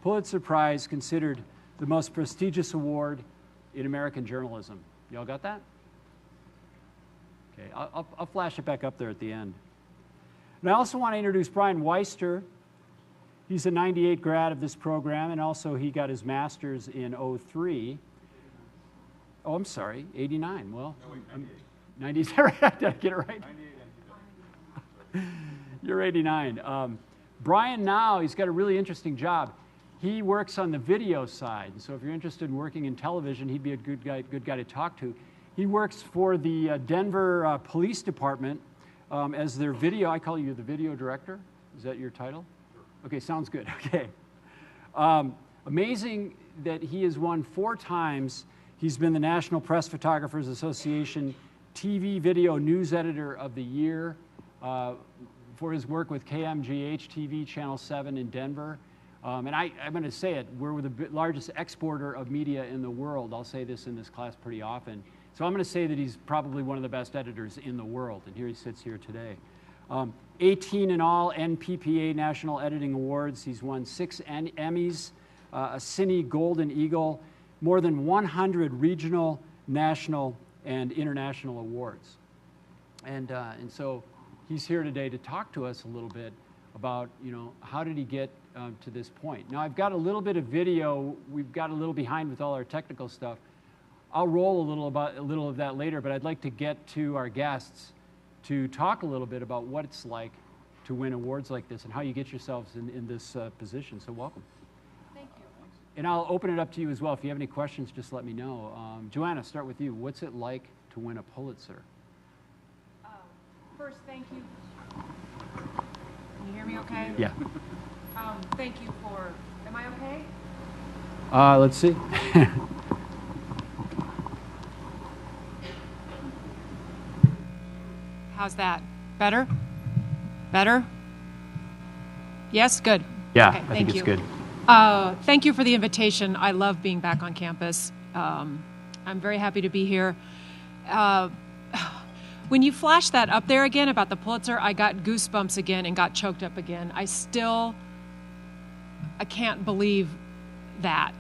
Speaker 1: Pulitzer Prize considered the most prestigious award in American journalism. Y'all got that? Okay, I'll flash it back up there at the end. And I also want to introduce Brian Weister. He's a '98 grad of this program, and also he got his master's in '03. Oh, I'm sorry, '89. Well, no, 90. Did I get it right? 98. You're '89. Brian now, he's got a really interesting job. He works on the video side, and so if you're interested in working in television, he'd be a good guy to talk to. He works for the Denver Police Department as their video. I call you the video director. Is that your title? Sure. Okay, sounds good. Okay. Amazing that he has won 4 times. He's been the National Press Photographers Association TV Video News Editor of the Year for his work with KMGH TV Channel 7 in Denver. And I'm going to say it, we're the largest exporter of media in the world. I'll say this in this class pretty often. So I'm going to say that he's probably one of the best editors in the world, and here he sits here today. 18 in all NPPA National Editing Awards. He's won 6 Emmys, a Cine Golden Eagle, more than 100 regional, national, and international awards. And so he's here today to talk to us a little bit about, how did he get to this point. Now, I've got a little bit of video. We've got a little behind with all our technical stuff. I'll roll a little of that later, but I'd like to get to our guests to talk a little bit about what it's like to win awards like this and how you get yourselves in this position. So welcome.
Speaker 14: Thank you.
Speaker 1: And I'll open it up to you as well. If you have any questions, just let me know. Joanna, start with you. What's it like to win a Pulitzer?
Speaker 14: First, thank you. Can you hear me okay?
Speaker 1: Yeah.
Speaker 14: Thank you for, am I okay?
Speaker 1: Let's see.
Speaker 14: How's that? Better? Better? Yes? Good.
Speaker 1: Yeah,
Speaker 14: okay,
Speaker 1: I think it's good.
Speaker 14: Thank you for the invitation. I love being back on campus. I'm very happy to be here. When you flashed that up there again about the Pulitzer, I got goosebumps again and got choked up again. I can't believe that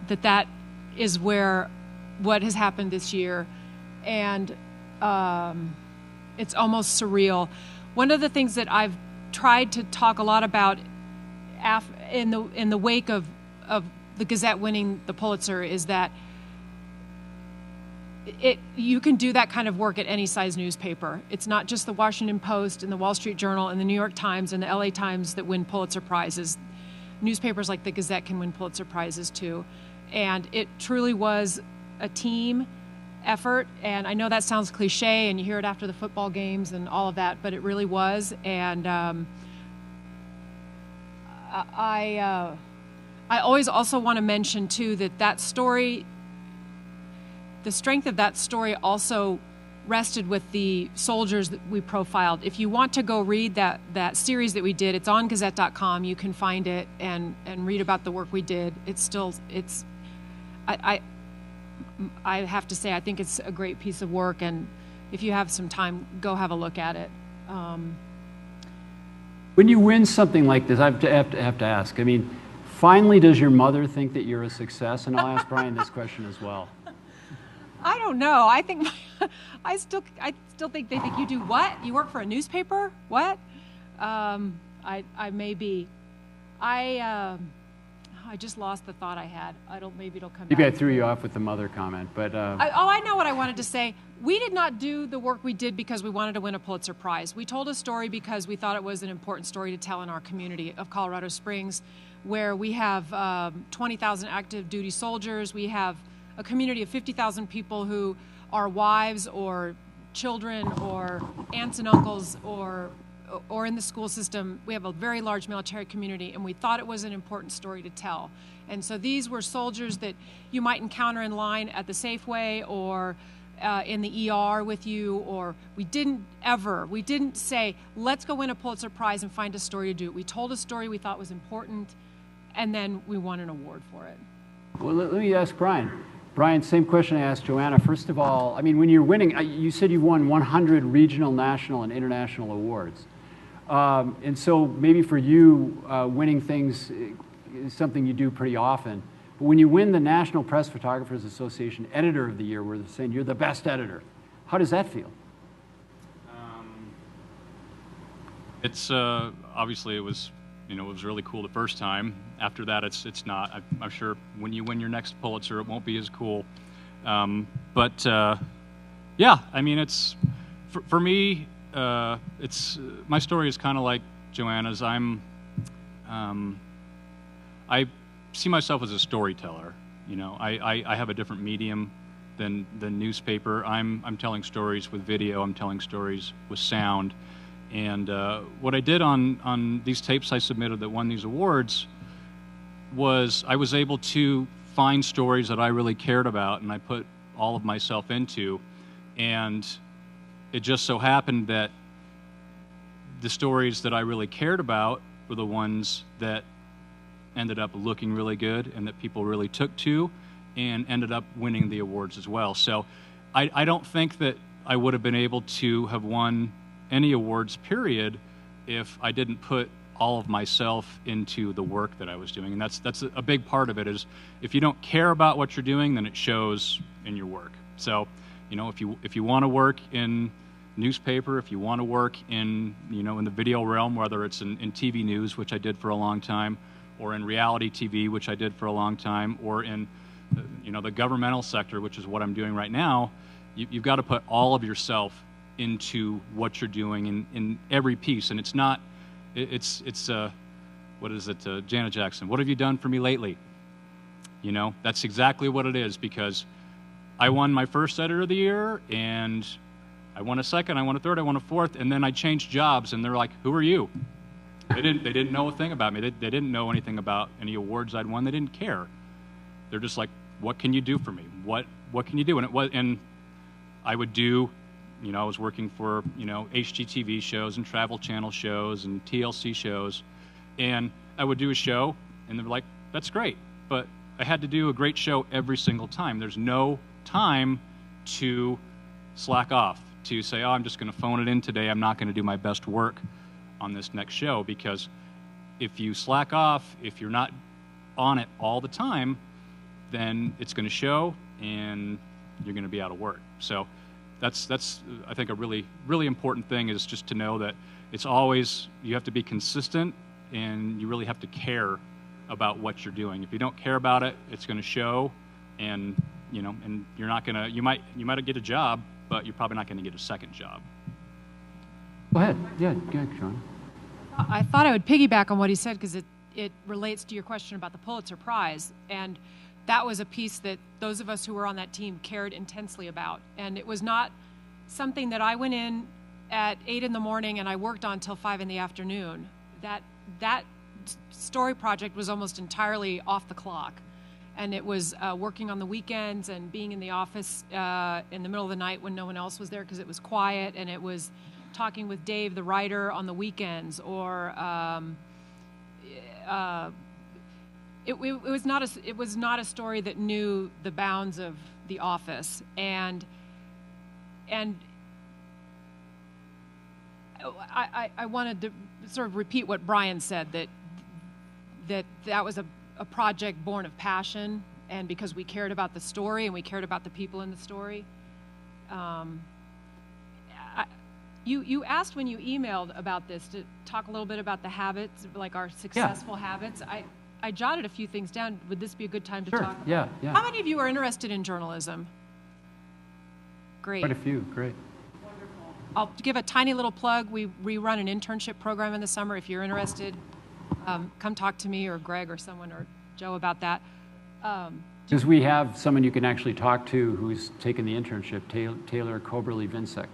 Speaker 14: is what has happened this year. And it's almost surreal. One of the things that I've tried to talk a lot about in the wake of the Gazette winning the Pulitzer is that you can do that kind of work at any size newspaper. It's not just the Washington Post and the Wall Street Journal and the New York Times and the LA Times that win Pulitzer Prizes. Newspapers like the Gazette can win Pulitzer Prizes too. And it truly was a team effort. And I know that sounds cliche and you hear it after the football games and all of that, but it really was. And I always also want to mention too that story, the strength of that story also rested with the soldiers that we profiled. If you want to go read that series that we did, it's on Gazette.com. You can find it and read about the work we did. I have to say, I think it's a great piece of work, and if you have some time, go have a look at it.
Speaker 1: When you win something like this, I have to ask, I mean, finally, does your mother think that you're a success? And I'll ask Brian this question as well.
Speaker 14: I don't know. I think I still think they think you do what? You work for a newspaper? What? I may be. I just lost the thought I had. Maybe it'll come back.
Speaker 1: Maybe I threw you off with the mother comment, but.
Speaker 14: I know what I wanted to say. We did not do the work we did because we wanted to win a Pulitzer Prize. We told a story because we thought it was an important story to tell in our community of Colorado Springs, where we have 20,000 active duty soldiers. We have a community of 50,000 people who are wives or children or aunts and uncles or in the school system. We have a very large military community, and we thought it was an important story to tell. And so these were soldiers that you might encounter in line at the Safeway or in the ER with you, or we didn't say, let's go win a Pulitzer Prize and find a story to do. We told a story we thought was important, and then we won an award for it.
Speaker 1: Well, let me ask Brian. Brian, same question I asked Joanna. First of all, I mean, when you're winning, you said you won 100 regional, national, and international awards. And so maybe for you, winning things is something you do pretty often. But when you win the National Press Photographers Association Editor of the Year, where they're saying you're the best editor, how does that feel?
Speaker 9: It's obviously it was really cool the first time. After that, it's not. I'm sure when you win your next Pulitzer, it won't be as cool. But yeah, I mean, it's for me. It's my story is kind of like Joanna's. I see myself as a storyteller. I have a different medium than newspaper. I'm telling stories with video. I'm telling stories with sound. And what I did on these tapes I submitted that won these awards was I was able to find stories that I really cared about, and I put all of myself into. And it just so happened that the stories that I really cared about were the ones that ended up looking really good and that people really took to and ended up winning the awards as well. So I don't think that I would have been able to have won any awards, period, if I didn't put all of myself into the work that I was doing. And that's a big part of it is if you don't care about what you're doing, then it shows in your work. So, if you want to work in newspaper, if you want to work in, in the video realm, whether it's in TV news, which I did for a long time, or in reality TV, which I did for a long time, or in, the governmental sector, which is what I'm doing right now, you've got to put all of yourself into what you're doing in every piece. And it's not, what is it, Janet Jackson, what have you done for me lately? That's exactly what it is, because I won my first Editor of the Year, and I won a second, I won a third, I won a fourth, and then I changed jobs, and they're like, who are you? They didn't know a thing about me. They didn't know anything about any awards I'd won. They didn't care. They're just like, what can you do for me? What can you do? And I would do, I was working for, HGTV shows and Travel Channel shows and TLC shows, and I would do a show, and they were like, that's great, but I had to do a great show every single time. There's no time to slack off, to say, oh, I'm just going to phone it in today. I'm not going to do my best work on this next show, because if you slack off, if you're not on it all the time, then it's going to show and you're going to be out of work. So that's I think a really, really important thing is just to know that it's always, you have to be consistent and you really have to care about what you're doing. If you don't care about it, it's going to show, and and you're not going to, you might get a job, but you're probably not going to get a second job.
Speaker 1: Go ahead. Yeah, go ahead, Sean.
Speaker 14: I thought I would piggyback on what he said because it relates to your question about the Pulitzer Prize. And that was a piece that those of us who were on that team cared intensely about. And it was not something that I went in at 8 in the morning and I worked on till 5 in the afternoon. That story project was almost entirely off the clock. And it was working on the weekends and being in the office in the middle of the night when no one else was there because it was quiet, and it was talking with Dave, the writer, on the weekends, or it was not a story that knew the bounds of the office, and I wanted to sort of repeat what Brian said, that was a project born of passion, and because we cared about the story and we cared about the people in the story. You asked when you emailed about this to talk a little bit about the habits, like our successful habits. I jotted a few things down. Would this be a good time to talk about?
Speaker 1: Yeah.
Speaker 14: How many of you are interested in journalism? Great.
Speaker 1: Quite a few, great.
Speaker 14: I'll give a tiny little plug. We run an internship program in the summer. If you're interested, come talk to me or Greg or someone or Joe about that.
Speaker 1: Because we have someone you can actually talk to who's taken the internship, Taylor Coberly-Vinsek.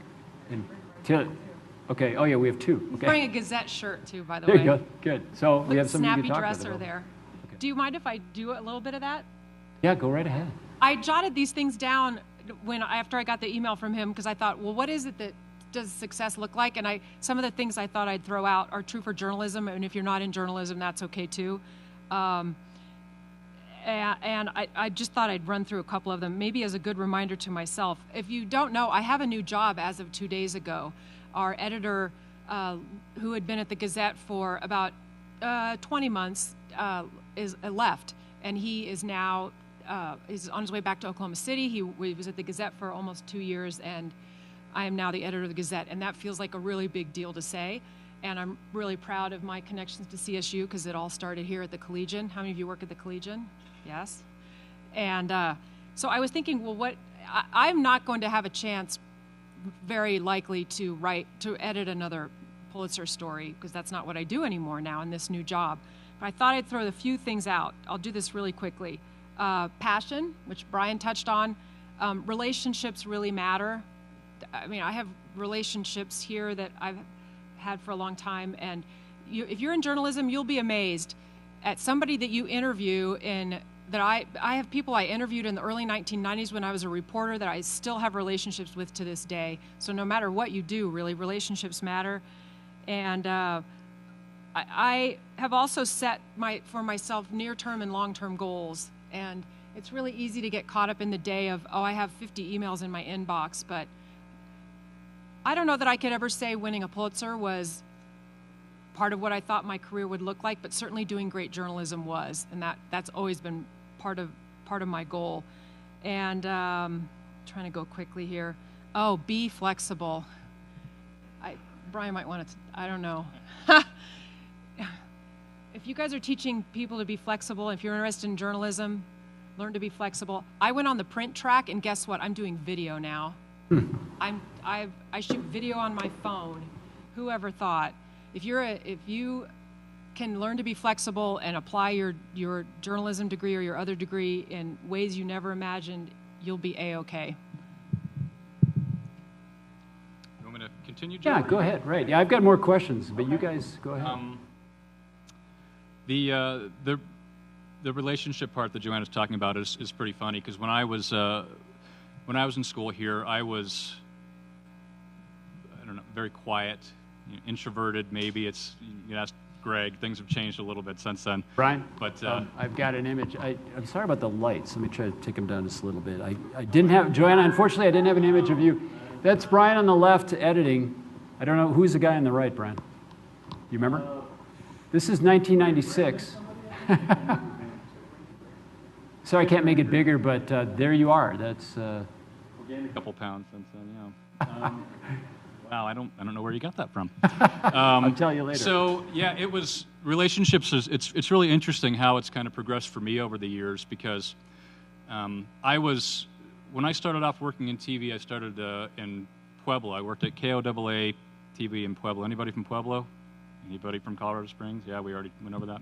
Speaker 1: And Taylor, okay, oh yeah, we have two. Okay.
Speaker 14: Wearing a Gazette shirt too, by the
Speaker 1: There
Speaker 14: way.
Speaker 1: you go, good. So we have someone you
Speaker 14: Snappy
Speaker 1: can talk
Speaker 14: dresser
Speaker 1: with.
Speaker 14: there. Okay. Do you mind if I do a little bit of that?
Speaker 1: Yeah, go right ahead.
Speaker 14: I jotted these things down after I got the email from him, because I thought, well, what is it that does success look like? And some of the things I thought I'd throw out are true for journalism, and if you're not in journalism, that's okay too. And I just thought I'd run through a couple of them, maybe as a good reminder to myself. If you don't know, I have a new job as of 2 days ago. Our editor, who had been at the Gazette for about 20 months, is left, and he is now is on his way back to Oklahoma City. He was at the Gazette for almost 2 years, and I am now the editor of the Gazette, and that feels like a really big deal to say. And I'm really proud of my connections to CSU, because it all started here at the Collegian. How many of you work at the Collegian? Yes. And so I was thinking, well, I'm not going to have a chance, very likely, to edit another Pulitzer story, because that's not what I do anymore now in this new job. But I thought I'd throw a few things out. I'll do this really quickly. Passion, which Brian touched on. Relationships really matter. I mean, I have relationships here that I've had for a long time, and if you're in journalism, you'll be amazed at somebody that you interview I have people I interviewed in the early 1990s when I was a reporter that I still have relationships with to this day. So no matter what you do, really, relationships matter. And I have also set for myself near-term and long-term goals. And it's really easy to get caught up in the day of, oh, I have 50 emails in my inbox. But I don't know that I could ever say winning a Pulitzer was part of what I thought my career would look like, but certainly doing great journalism was, and that's always been part of my goal. And trying to go quickly here. Oh, be flexible. Brian might want to, I don't know. If you guys are teaching people to be flexible, if you're interested in journalism, learn to be flexible. I went on the print track, and guess what? I'm doing video now. I shoot video on my phone. Whoever thought? If you can learn to be flexible and apply your journalism degree or your other degree in ways you never imagined, you'll be A-okay.
Speaker 9: You want me to continue, Joe?
Speaker 1: Yeah, go ahead. Right. Yeah, I've got more questions, but you guys go ahead.
Speaker 9: The relationship part that Joanna's talking about is pretty funny, because when I was in school here, I was, I don't know, very quiet, introverted. Maybe you can ask Greg. Things have changed a little bit since then.
Speaker 1: Brian,
Speaker 9: but
Speaker 1: I've got an image. I'm sorry about the lights. Let me try to take them down just a little bit. I didn't have, Joanna, unfortunately, I didn't have an image of you. That's Brian on the left editing. I don't know, who's the guy on the right, Brian? You remember? This is 1996. Sorry, I can't make it bigger, but there you are. That's
Speaker 9: gained a couple pounds since then. Yeah. Wow, I don't know where you got that from.
Speaker 1: I'll tell you later.
Speaker 9: So yeah, it was relationships. It's really interesting how it's kind of progressed for me over the years, because when I started off working in TV, I started in Pueblo. I worked at KOAA TV in Pueblo. Anybody from Pueblo? Anybody from Colorado Springs? Yeah, we already went over that.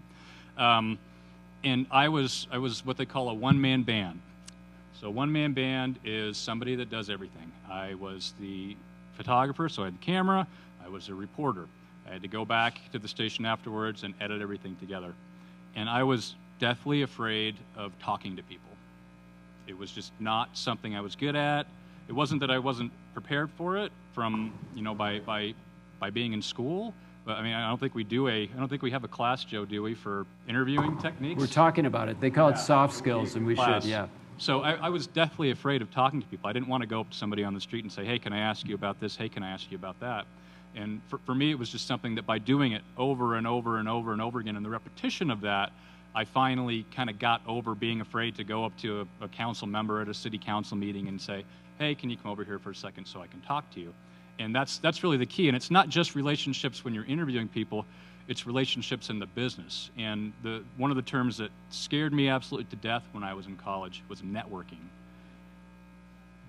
Speaker 9: And I was what they call a one-man band. So a one-man band is somebody that does everything. I was the photographer, so I had the camera. I was a reporter. I had to go back to the station afterwards and edit everything together. And I was deathly afraid of talking to people. It was just not something I was good at. It wasn't that I wasn't prepared for it from, by being in school. But I mean, I don't think we have a class, Joe, do we, for interviewing techniques?
Speaker 1: We're talking about it. They call it soft skills, and we should, yeah.
Speaker 9: So I was deathly afraid of talking to people. I didn't want to go up to somebody on the street and say, hey, can I ask you about this? Hey, can I ask you about that? And for me, it was just something that by doing it over and over and over and over again, and the repetition of that, I finally kind of got over being afraid to go up to a council member at a city council meeting and say, hey, can you come over here for a second so I can talk to you? And that's really the key. And it's not just relationships when you're interviewing people, it's relationships in the business. And one of the terms that scared me absolutely to death when I was in college was networking,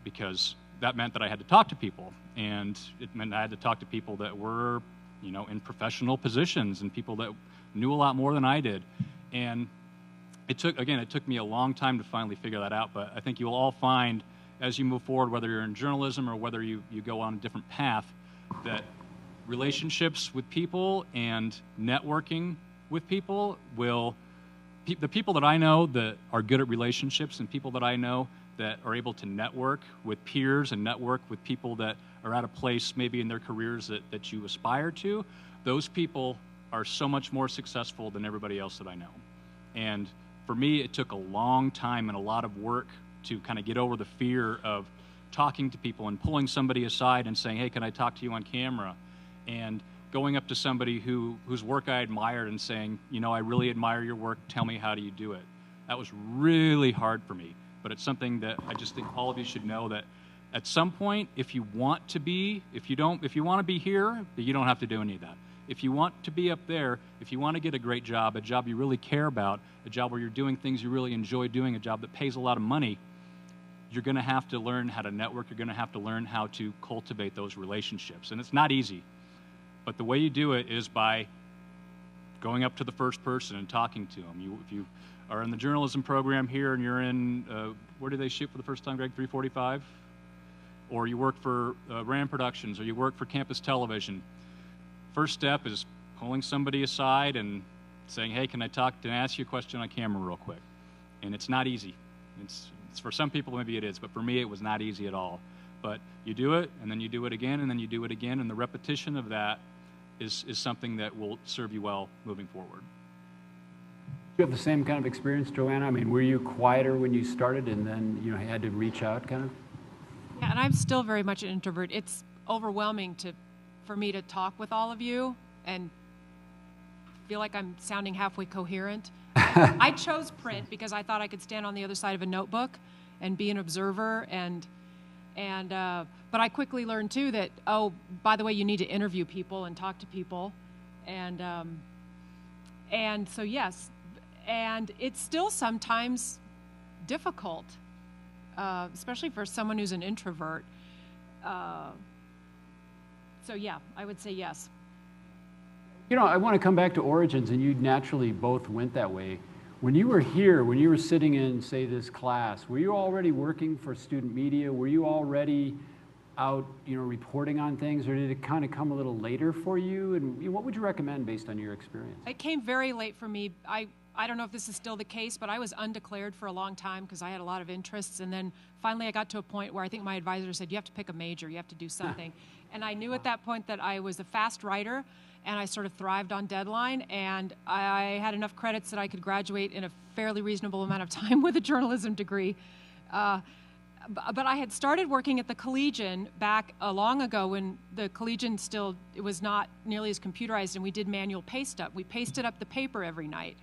Speaker 9: because that meant that I had to talk to people, and it meant I had to talk to people that were, in professional positions and people that knew a lot more than I did. And it took me a long time to finally figure that out, but I think you'll all find as you move forward, whether you're in journalism or whether you go on a different path, that relationships with people and networking with people the people that I know that are good at relationships and people that I know that are able to network with peers and network with people that are at a place maybe in their careers that you aspire to, those people are so much more successful than everybody else that I know. And for me, it took a long time and a lot of work to kind of get over the fear of talking to people and pulling somebody aside and saying, hey, can I talk to you on camera? And going up to somebody whose work I admired and saying, I really admire your work, tell me how do you do it? That was really hard for me, but it's something that I just think all of you should know, that at some point, if you want to be here, you don't have to do any of that. If you want to be up there, if you want to get a great job, a job you really care about, a job where you're doing things you really enjoy doing, a job that pays a lot of money, you're going to have to learn how to network. You're going to have to learn how to cultivate those relationships. And it's not easy. But the way you do it is by going up to the first person and talking to them. If you are in the journalism program here and you're in, where do they shoot for the first time, Greg, 345? Or you work for RAMProductions, or you work for campus television. First step is pulling somebody aside and saying, hey, can I ask you a question on camera real quick? And it's not easy. It's for some people, maybe it is, but for me, it was not easy at all. But you do it, and then you do it again, and then you do it again, and the repetition of that is something that will serve you well moving forward.
Speaker 1: Do you have the same kind of experience, Joanna? I mean, were you quieter when you started and then had to reach out kind of?
Speaker 14: Yeah, and I'm still very much an introvert. It's overwhelming for me to talk with all of you and feel like I'm sounding halfway coherent. I chose print because I thought I could stand on the other side of a notebook and be an observer, but I quickly learned too that, oh, by the way, you need to interview people and talk to people, and so yes, and it's still sometimes difficult, especially for someone who's an introvert. So yeah, I would say yes.
Speaker 1: I want to come back to origins, and you naturally both went that way. When you were here, when you were sitting in, say, this class, were you already working for student media? Were you already out, reporting on things, or did it kind of come a little later for you? And what would you recommend based on your experience?
Speaker 14: It came very late for me. I don't know if this is still the case, but I was undeclared for a long time because I had a lot of interests. And then finally I got to a point where I think my advisor said, you have to pick a major, you have to do something. And I knew at that point that I was a fast writer, and I sort of thrived on deadline, and I had enough credits that I could graduate in a fairly reasonable amount of time with a journalism degree. But I had started working at the Collegian back long ago when the Collegian it was not nearly as computerized, and we did manual paste up. We pasted up the paper every night.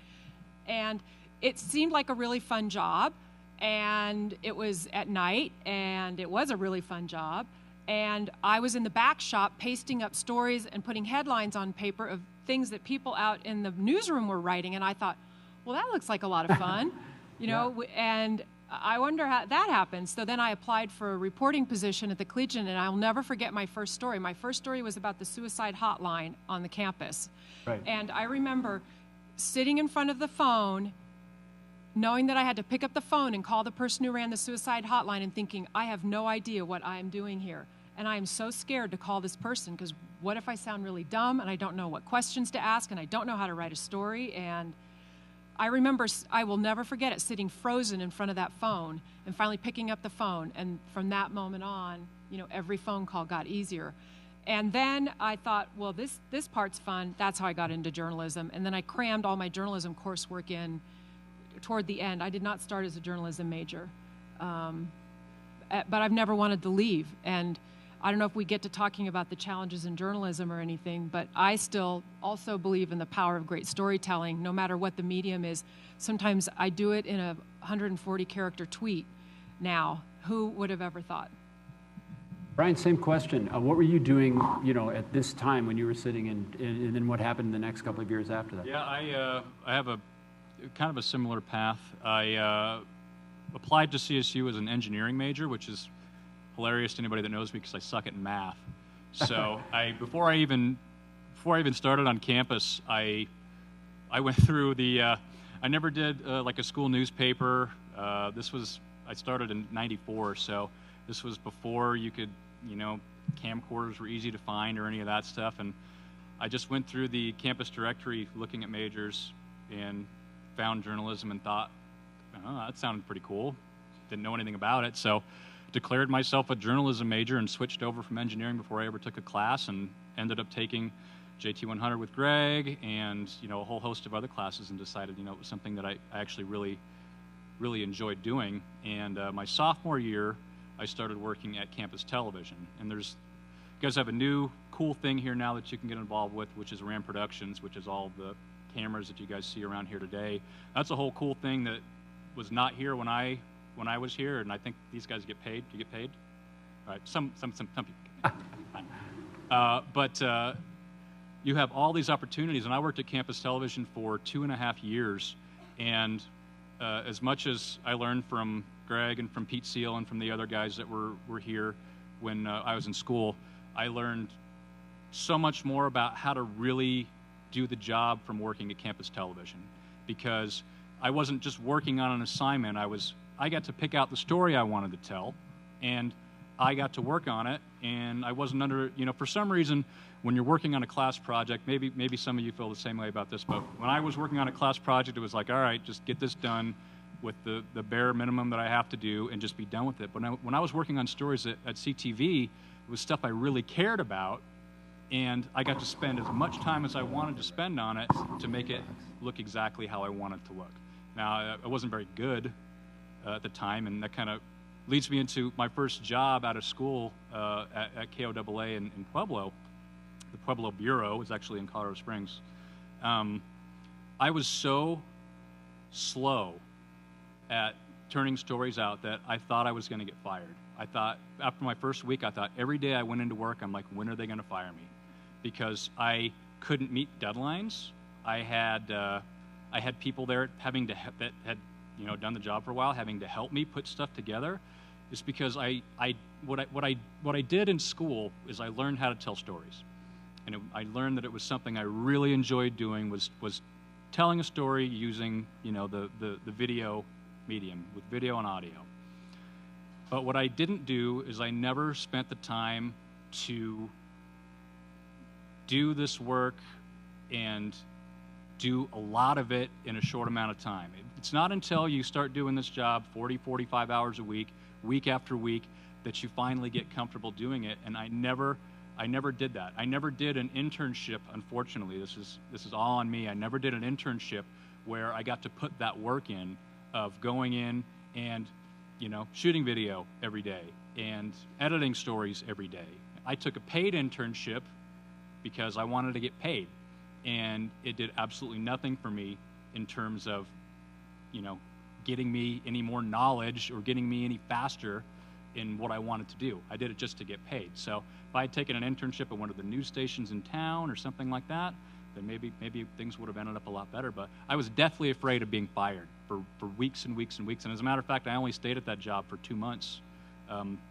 Speaker 14: And it seemed like a really fun job, and it was at night, and it was a really fun job. And I was in the back shop pasting up stories and putting headlines on paper of things that people out in the newsroom were writing. And I thought, well, that looks like a lot of fun, and I wonder how that happens. So then I applied for a reporting position at the Collegian, and I'll never forget my first story. My first story was about the suicide hotline on the campus. Right. And I remember sitting in front of the phone, knowing that I had to pick up the phone and call the person who ran the suicide hotline and thinking, I have no idea what I am doing here. And I am so scared to call this person because what if I sound really dumb and I don't know what questions to ask and I don't know how to write a story? And I remember, I will never forget it, sitting frozen in front of that phone and finally picking up the phone. And from that moment on, every phone call got easier. And then I thought, well, this part's fun. That's how I got into journalism. And then I crammed all my journalism coursework in toward the end. I did not start as a journalism major, but I've never wanted to leave. And I don't know if we get to talking about the challenges in journalism or anything, but I still also believe in the power of great storytelling, no matter what the medium is. Sometimes I do it in a 140-character tweet now. Who would have ever thought?
Speaker 1: Brian, same question. What were you doing, at this time when you were sitting, and then what happened in the next couple of years after that?
Speaker 15: Yeah, I have a kind of a similar path. I applied to CSU as an engineering major, which is hilarious to anybody that knows me because I suck at math. So before I even started on campus, I went through I never did like a school newspaper. I started in '94, so this was before you could, camcorders were easy to find or any of that stuff. And I just went through the campus directory looking at majors and found journalism and thought, oh, that sounded pretty cool. Didn't know anything about it, so declared myself a journalism major and switched over from engineering before I ever took a class, and ended up taking JT 100 with Greg and a whole host of other classes, and decided it was something that I actually really enjoyed doing. And my sophomore year, I started working at campus television. And you guys have a new cool thing here now that you can get involved with, which is RAMProductions, which is all the cameras that you guys see around here today. That's a whole cool thing that was not here when I was here, and I think these guys get paid. Do you get paid? All right, some people get paid. But you have all these opportunities, and I worked at campus television for 2.5 years, and as much as I learned from Greg and from Pete Seal and from the other guys that were here when I was in school, I learned so much more about how to really do the job from working at campus television, because I wasn't just working on an assignment. I got to pick out the story I wanted to tell, and I got to work on it, and I wasn't under, for some reason, when you're working on a class project, maybe some of you feel the same way about this, but when I was working on a class project, it was like, all right, just get this done with the bare minimum that I have to do and just be done with it. But when I was working on stories at CTV, it was stuff I really cared about, and I got to spend as much time as I wanted to spend on it to make it look exactly how I wanted to look. Now, I wasn't very good at the time, and that kind of leads me into my first job out of school at KOAA in Pueblo. The Pueblo Bureau was actually in Colorado Springs. I was so slow at turning stories out that I thought I was going to get fired. I thought, after my first week, I thought every day I went into work, I'm like, when are they going to fire me? Because I couldn't meet deadlines. I had people there that had done the job for a while, having to help me put stuff together. It's because what I did in school is I learned how to tell stories, and I learned that it was something I really enjoyed doing, was telling a story using the video medium with video and audio. But what I didn't do is I never spent the time to do this work and do a lot of it in a short amount of time. It's not until you start doing this job 40, 45 hours a week, week after week, that you finally get comfortable doing it. And I never did that. I never did an internship, unfortunately. This is all on me. I never did an internship where I got to put that work in of going in and shooting video every day and editing stories every day. I took a paid internship because I wanted to get paid, and it did absolutely nothing for me in terms of getting me any more knowledge or getting me any faster in what I wanted to do. I did it just to get paid. So if I had taken an internship at one of the news stations in town or something like that, then maybe things would have ended up a lot better. But I was deathly afraid of being fired for weeks and weeks and weeks. And as a matter of fact, I only stayed at that job for 2 months,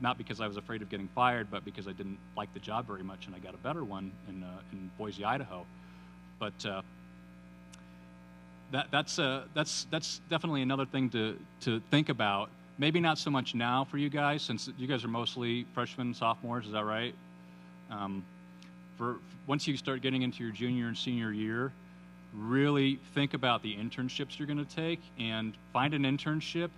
Speaker 15: not because I was afraid of getting fired, but because I didn't like the job very much, and I got a better one in Boise, Idaho. But that's definitely another thing to think about. Maybe not so much now for you guys, since you guys are mostly freshmen, sophomores. Is that right? Once you start getting into your junior and senior year, really think about the internships you're going to take and find an internship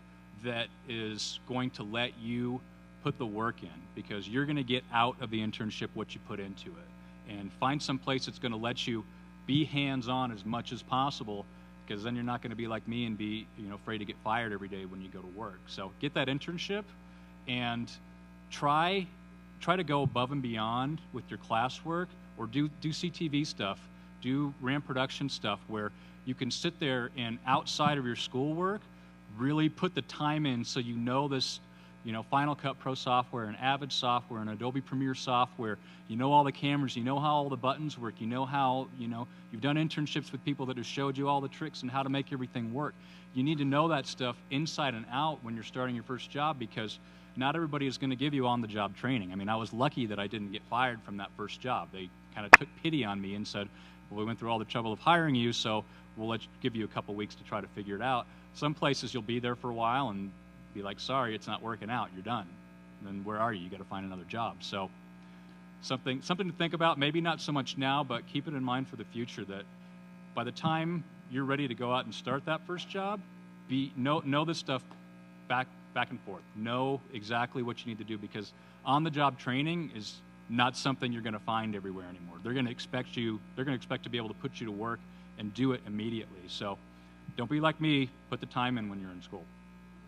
Speaker 15: that is going to let you put the work in, because you're going to get out of the internship what you put into it. And find some place that's going to let you be hands-on as much as possible, because then you're not going to be like me and be, afraid to get fired every day when you go to work. So get that internship and try to go above and beyond with your classwork, or do CTV stuff, do RAMProductions stuff, where you can sit there and outside of your schoolwork really put the time in, so you know this, Final Cut Pro software and Avid software and Adobe Premiere software. You know all the cameras, you know how all the buttons work, you know how, you've done internships with people that have showed you all the tricks and how to make everything work. You need to know that stuff inside and out when you're starting your first job, because not everybody is going to give you on-the-job training. I mean, I was lucky that I didn't get fired from that first job. They kind of took pity on me and said, well, we went through all the trouble of hiring you, so we'll give you a couple weeks to try to figure it out. Some places you'll be there for a while and be like, sorry, it's not working out, you're done. And then where are you? You got to find another job. So something to think about, maybe not so much now, but keep it in mind for the future, that by the time you're ready to go out and start that first job, know this stuff back and forth. Know exactly what you need to do, because on-the-job training is not something you're going to find everywhere anymore. They're going to expect to be able to put you to work and do it immediately. So don't be like me, put the time in when you're in school.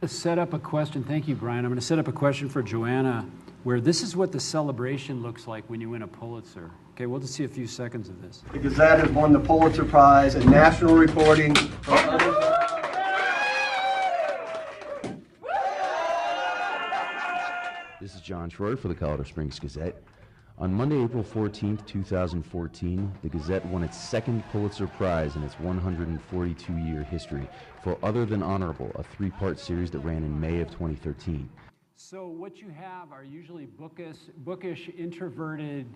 Speaker 1: Set up a question. Thank you, Brian. I'm going to set up a question for Joanna, where this is what the celebration looks like when you win a Pulitzer. Okay, we'll just see a few seconds of this.
Speaker 16: The Gazette has won the Pulitzer Prize in national reporting from others.
Speaker 17: This is John Schroeder for the Colorado Springs Gazette. On Monday, April 14th, 2014, the Gazette won its second Pulitzer Prize in its 142-year history for Other Than Honorable, a three-part series that ran in May of 2013.
Speaker 1: So what you have are usually bookish introverted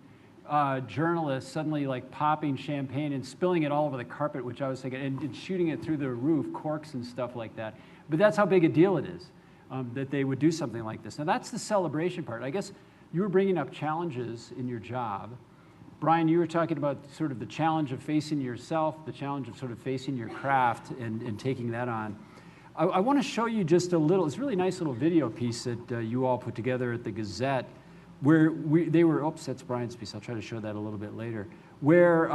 Speaker 1: journalists suddenly like popping champagne and spilling it all over the carpet, which I was thinking, and shooting it through the roof, corks and stuff like that. But that's how big a deal it is, that they would do something like this. Now that's the celebration part. I guess you were bringing up challenges in your job. Brian, you were talking about sort of the challenge of facing yourself, the challenge of sort of facing your craft and taking that on. I want to show you just a little, it's a really nice little video piece that you all put together at the Gazette, where they were, oops, that's Brian's piece. I'll try to show that a little bit later. Where,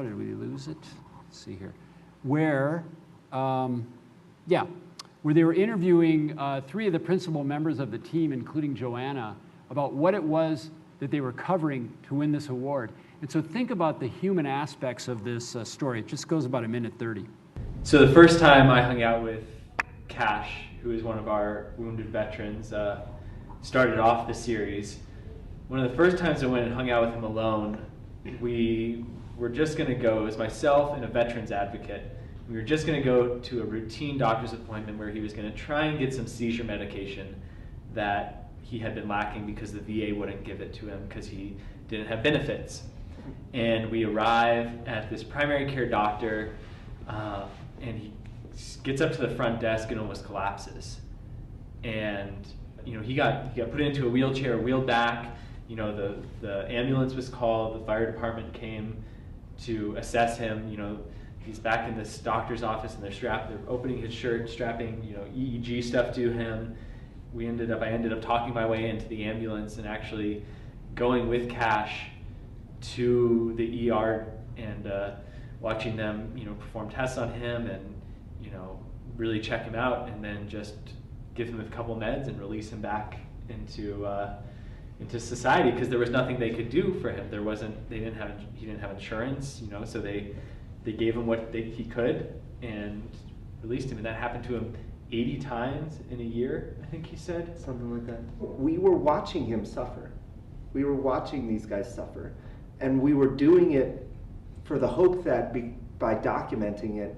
Speaker 1: did we lose it? Let's see here. Where they were interviewing three of the principal members of the team, including Joanna, about what it was that they were covering to win this award. And so think about the human aspects of this story. It just goes about 1:30.
Speaker 18: So the first time I hung out with Cash, who is one of our wounded veterans, started off the series. One of the first times I went and hung out with him alone, we were just going to go, it was myself and a veterans advocate. We were just going to go to a routine doctor's appointment where he was going to try and get some seizure medication that he had been lacking because the VA wouldn't give it to him because he didn't have benefits. And we arrive at this primary care doctor, and he gets up to the front desk and almost collapses. And he got put into a wheelchair, wheeled back. The ambulance was called. The fire department came to assess him. He's back in this doctor's office, and they're opening his shirt, strapping EEG stuff to him. I ended up talking my way into the ambulance and actually going with Cash to the ER and watching them, perform tests on him and, really check him out, and then just give him a couple meds and release him back into society, because there was nothing they could do for him. He didn't have insurance, so they gave him what he could and released him, and that happened to him 80 times in a year, I think he said.
Speaker 16: Something like that. We were watching him suffer. We were watching these guys suffer. And we were doing it for the hope that by documenting it,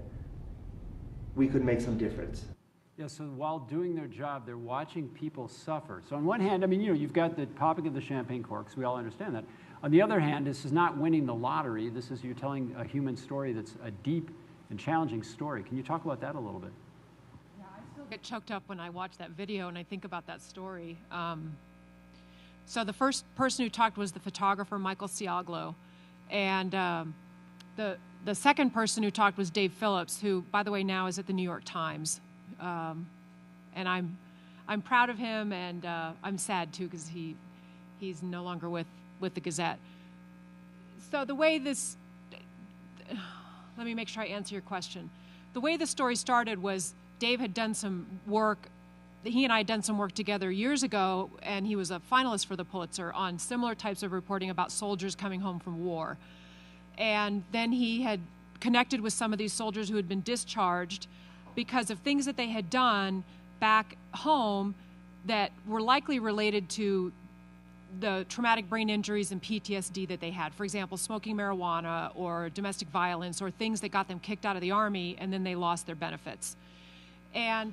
Speaker 16: we could make some difference.
Speaker 1: Yeah, so while doing their job, they're watching people suffer. So on one hand, you've got the popping of the champagne corks. We all understand that. On the other hand, this is not winning the lottery. This is you're telling a human story that's a deep and challenging story. Can you talk about that a little bit?
Speaker 14: Get choked up when I watch that video and I think about that story. So the first person who talked was the photographer, Michael Ciaglo. And The second person who talked was Dave Phillips, who, by the way, now is at the New York Times. And I'm proud of him, and I'm sad, too, because he's no longer with the Gazette. So the way this... Let me make sure I answer your question. The way the story started was Dave had done some work. He and I had done some work together years ago, and he was a finalist for the Pulitzer on similar types of reporting about soldiers coming home from war. And then he had connected with some of these soldiers who had been discharged because of things that they had done back home that were likely related to the traumatic brain injuries and PTSD that they had. For example, smoking marijuana or domestic violence or things that got them kicked out of the Army and then they lost their benefits. And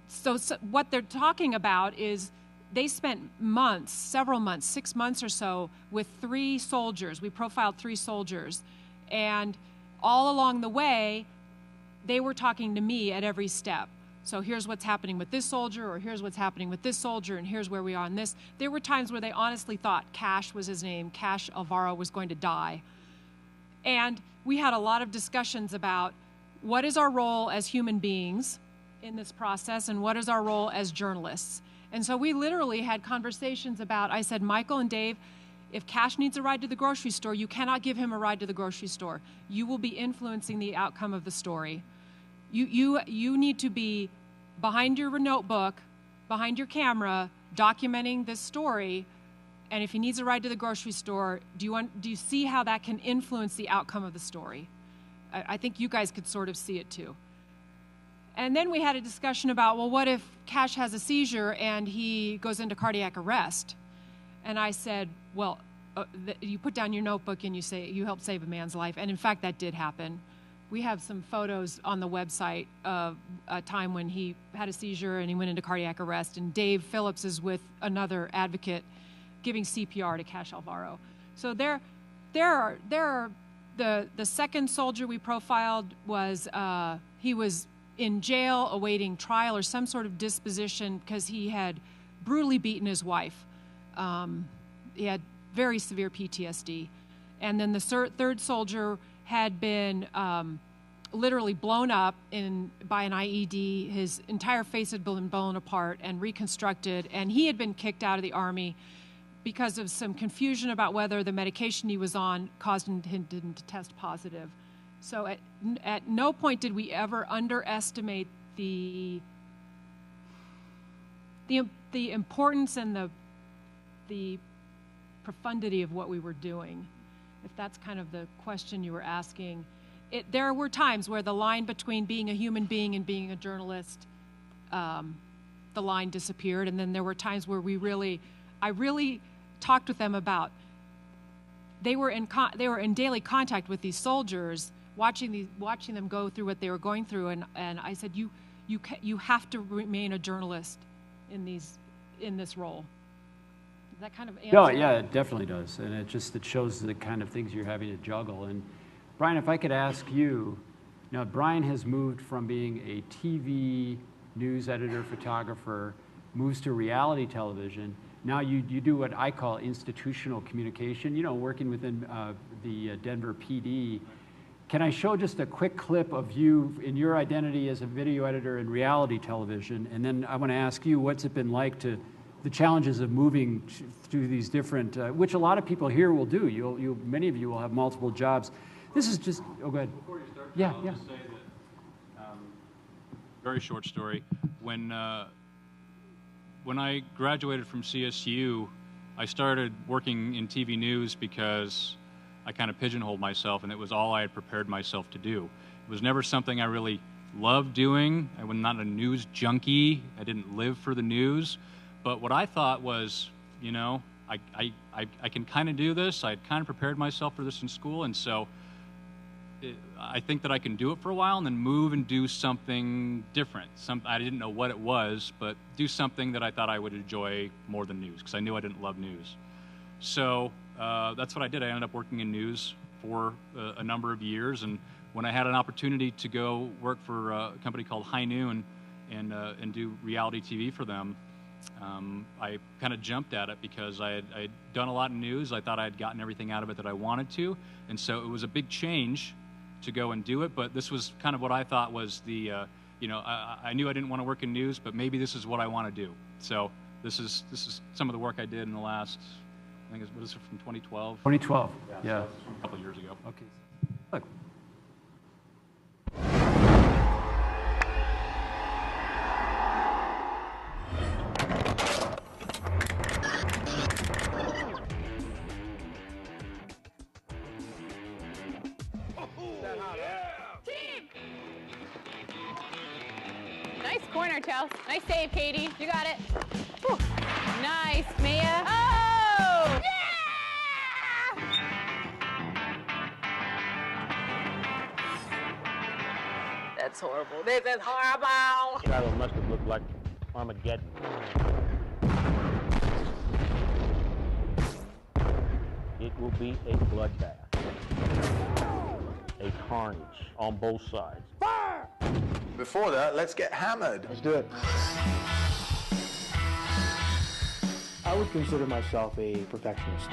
Speaker 14: so what they're talking about is they spent months, several months, 6 months or so, with 3 soldiers. We profiled 3 soldiers. And all along the way, they were talking to me at every step. So here's what's happening with this soldier, or here's what's happening with this soldier, and here's where we are on this. There were times where they honestly thought Cash was his name, Cash Alvaro was going to die. And we had a lot of discussions about what is our role as human beings in this process, and what is our role as journalists. And so we literally had conversations about, I said, Michael and Dave, if Cash needs a ride to the grocery store, you cannot give him a ride to the grocery store. You will be influencing the outcome of the story. You need to be behind your notebook, behind your camera, documenting this story. And if he needs a ride to the grocery store, do you see how that can influence the outcome of the story? I think you guys could sort of see it too. And then we had a discussion about, well, what if Cash has a seizure and he goes into cardiac arrest? And I said, well, you put down your notebook and you say you helped save a man's life. And in fact, that did happen. We have some photos on the website of a time when he had a seizure and he went into cardiac arrest. And Dave Phillips is with another advocate giving CPR to Cash Alvaro. So there are the second soldier we profiled was he was in jail awaiting trial or some sort of disposition because he had brutally beaten his wife. He had very severe PTSD. And then the third soldier had been literally blown up by an IED. His entire face had been blown apart and reconstructed, and he had been kicked out of the Army because of some confusion about whether the medication he was on caused him to test positive. So at no point did we ever underestimate the importance and the profundity of what we were doing, if that's kind of the question you were asking. There were times where the line between being a human being and being a journalist, the line disappeared, and then there were times where I really talked with them about, they were in daily contact with these soldiers, watching them go through what they were going through, and I said, you have to remain a journalist in this role. Does that kind of answer?
Speaker 1: No, yeah, it definitely does, and it shows the kind of things you're having to juggle. And Brian, if I could ask you, now Brian has moved from being a TV news editor, photographer, moves to reality television. Now you do what I call institutional communication, working within the Denver PD. Can I show just a quick clip of you in your identity as a video editor in reality television? And then I want to ask you, what's it been like to the challenges of moving through these different, which a lot of people here will do. Many of you will have multiple jobs. This is just, oh, go ahead.
Speaker 15: Before you start,
Speaker 1: yeah.
Speaker 15: Just say that, very short story. When I graduated from CSU, I started working in TV news because I kind of pigeonholed myself, and it was all I had prepared myself to do. It was never something I really loved doing. I was not a news junkie. I didn't live for the news. But what I thought was, I can kind of do this. I had kind of prepared myself for this in school, and so I think that I can do it for a while and then move and do something different. I didn't know what it was, but do something that I thought I would enjoy more than news, because I knew I didn't love news. So that's what I did. I ended up working in news for a number of years, and when I had an opportunity to go work for a company called High Noon and do reality TV for them, I kind of jumped at it because I'd done a lot of news. I thought I had gotten everything out of it that I wanted to, and so it was a big change to go and do it. But this was kind of what I thought was the, I knew I didn't want to work in news, but maybe this is what I want to do. So this is some of the work I did in the last, I think what is it, from 2012?
Speaker 1: 2012.
Speaker 15: Yeah.
Speaker 1: Yeah.
Speaker 15: So it's from a couple of years ago.
Speaker 1: Okay. Look.
Speaker 19: Nice corner, Chelsea. Nice save, Katie. You got it. Whew. Nice, Mia. Oh! Yeah! That's horrible. This is horrible.
Speaker 20: Chicago must have looked like Armageddon. It will be a bloodbath. A carnage on both sides. Fire!
Speaker 21: Before that, let's get hammered.
Speaker 20: Let's do it.
Speaker 22: I would consider myself a perfectionist.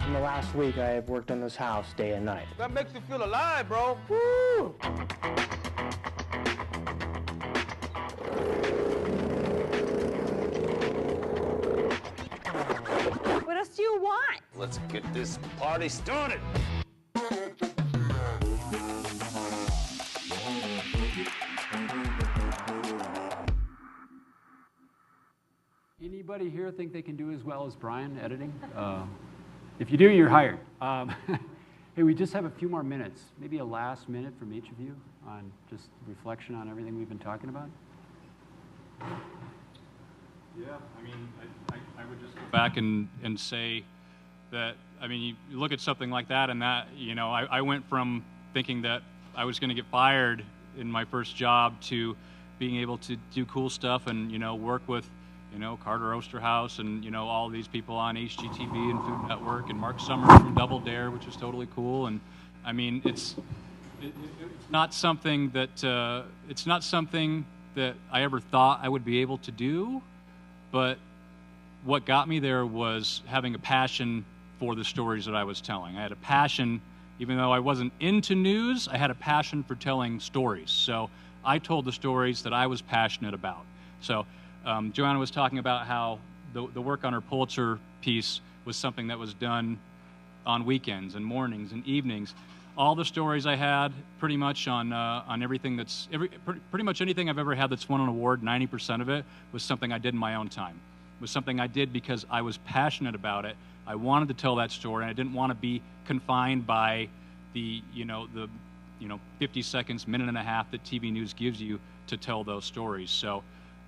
Speaker 22: In the last week, I have worked on this house day and night.
Speaker 21: That makes you feel alive, bro. Woo!
Speaker 19: What else do you want?
Speaker 21: Let's get this party started.
Speaker 1: Anybody here think they can do as well as Brian editing? If you do, you're hired. Hey, we just have a few more minutes. Maybe a last minute from each of you on just reflection on everything we've been talking about.
Speaker 15: Yeah, I mean, I would just go back and say that, I mean, you look at something like that and that, I went from thinking that I was going to get fired in my first job to being able to do cool stuff and, work with, Carter Osterhaus and, all these people on HGTV and Food Network and Mark Summers from Double Dare, which is totally cool. And I mean, it's not something that, I ever thought I would be able to do, but what got me there was having a passion for the stories that I was telling. I had a passion, even though I wasn't into news, I had a passion for telling stories. So I told the stories that I was passionate about. So Joanna was talking about how the work on her Pulitzer piece was something that was done on weekends and mornings and evenings. All the stories I had, pretty much on everything pretty much anything I've ever had that's won an award, 90% of it was something I did in my own time. It was something I did because I was passionate about it. I wanted to tell that story, and I didn't want to be confined by the 50 seconds, minute and a half that TV news gives you to tell those stories. So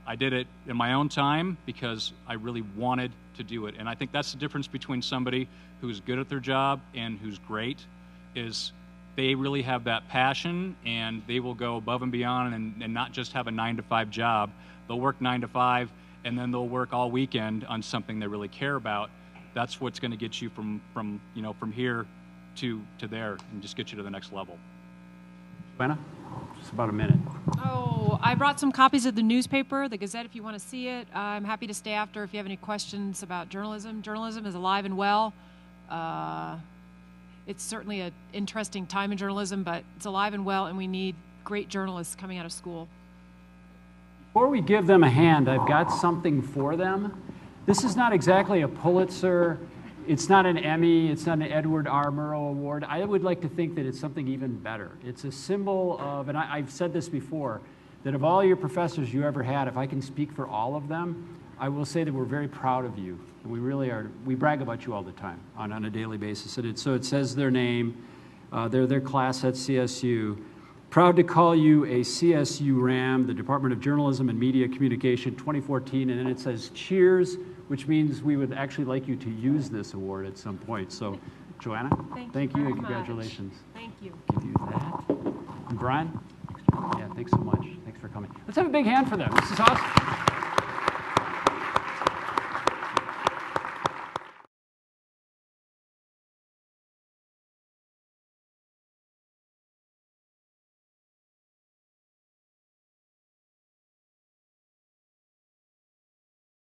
Speaker 15: I did it in my own time because I really wanted to do it. And I think that's the difference between somebody who's good at their job and who's great, is they really have that passion and they will go above and beyond and not just have a 9-to-5 job. They'll work 9 to 5 and then they'll work all weekend on something they really care about. That's what's going to get you from here to there and just get you to the next level.
Speaker 1: Joanna, just about a minute.
Speaker 14: Oh, I brought some copies of the newspaper, the Gazette, if you want to see it. I'm happy to stay after if you have any questions about journalism. Journalism is alive and well. It's certainly an interesting time in journalism, but it's alive and well, and we need great journalists coming out of school.
Speaker 1: Before we give them a hand, I've got something for them. This is not exactly a Pulitzer. It's not an Emmy. It's not an Edward R. Murrow Award. I would like to think that it's something even better. It's a symbol of, and I've said this before, that of all your professors you ever had, if I can speak for all of them, I will say that we're very proud of you. And we really are. We brag about you all the time on a daily basis. And so it says their name, their class at CSU. Proud to call you a CSU RAM, the Department of Journalism and Media Communication 2014. And then it says cheers, which means we would actually like you to use this award at some point. So, Joanna, thank you and congratulations.
Speaker 14: Thank you.
Speaker 1: Give you that. And Brian, yeah, thanks so much. Thanks for coming. Let's have a big hand for them. This is awesome.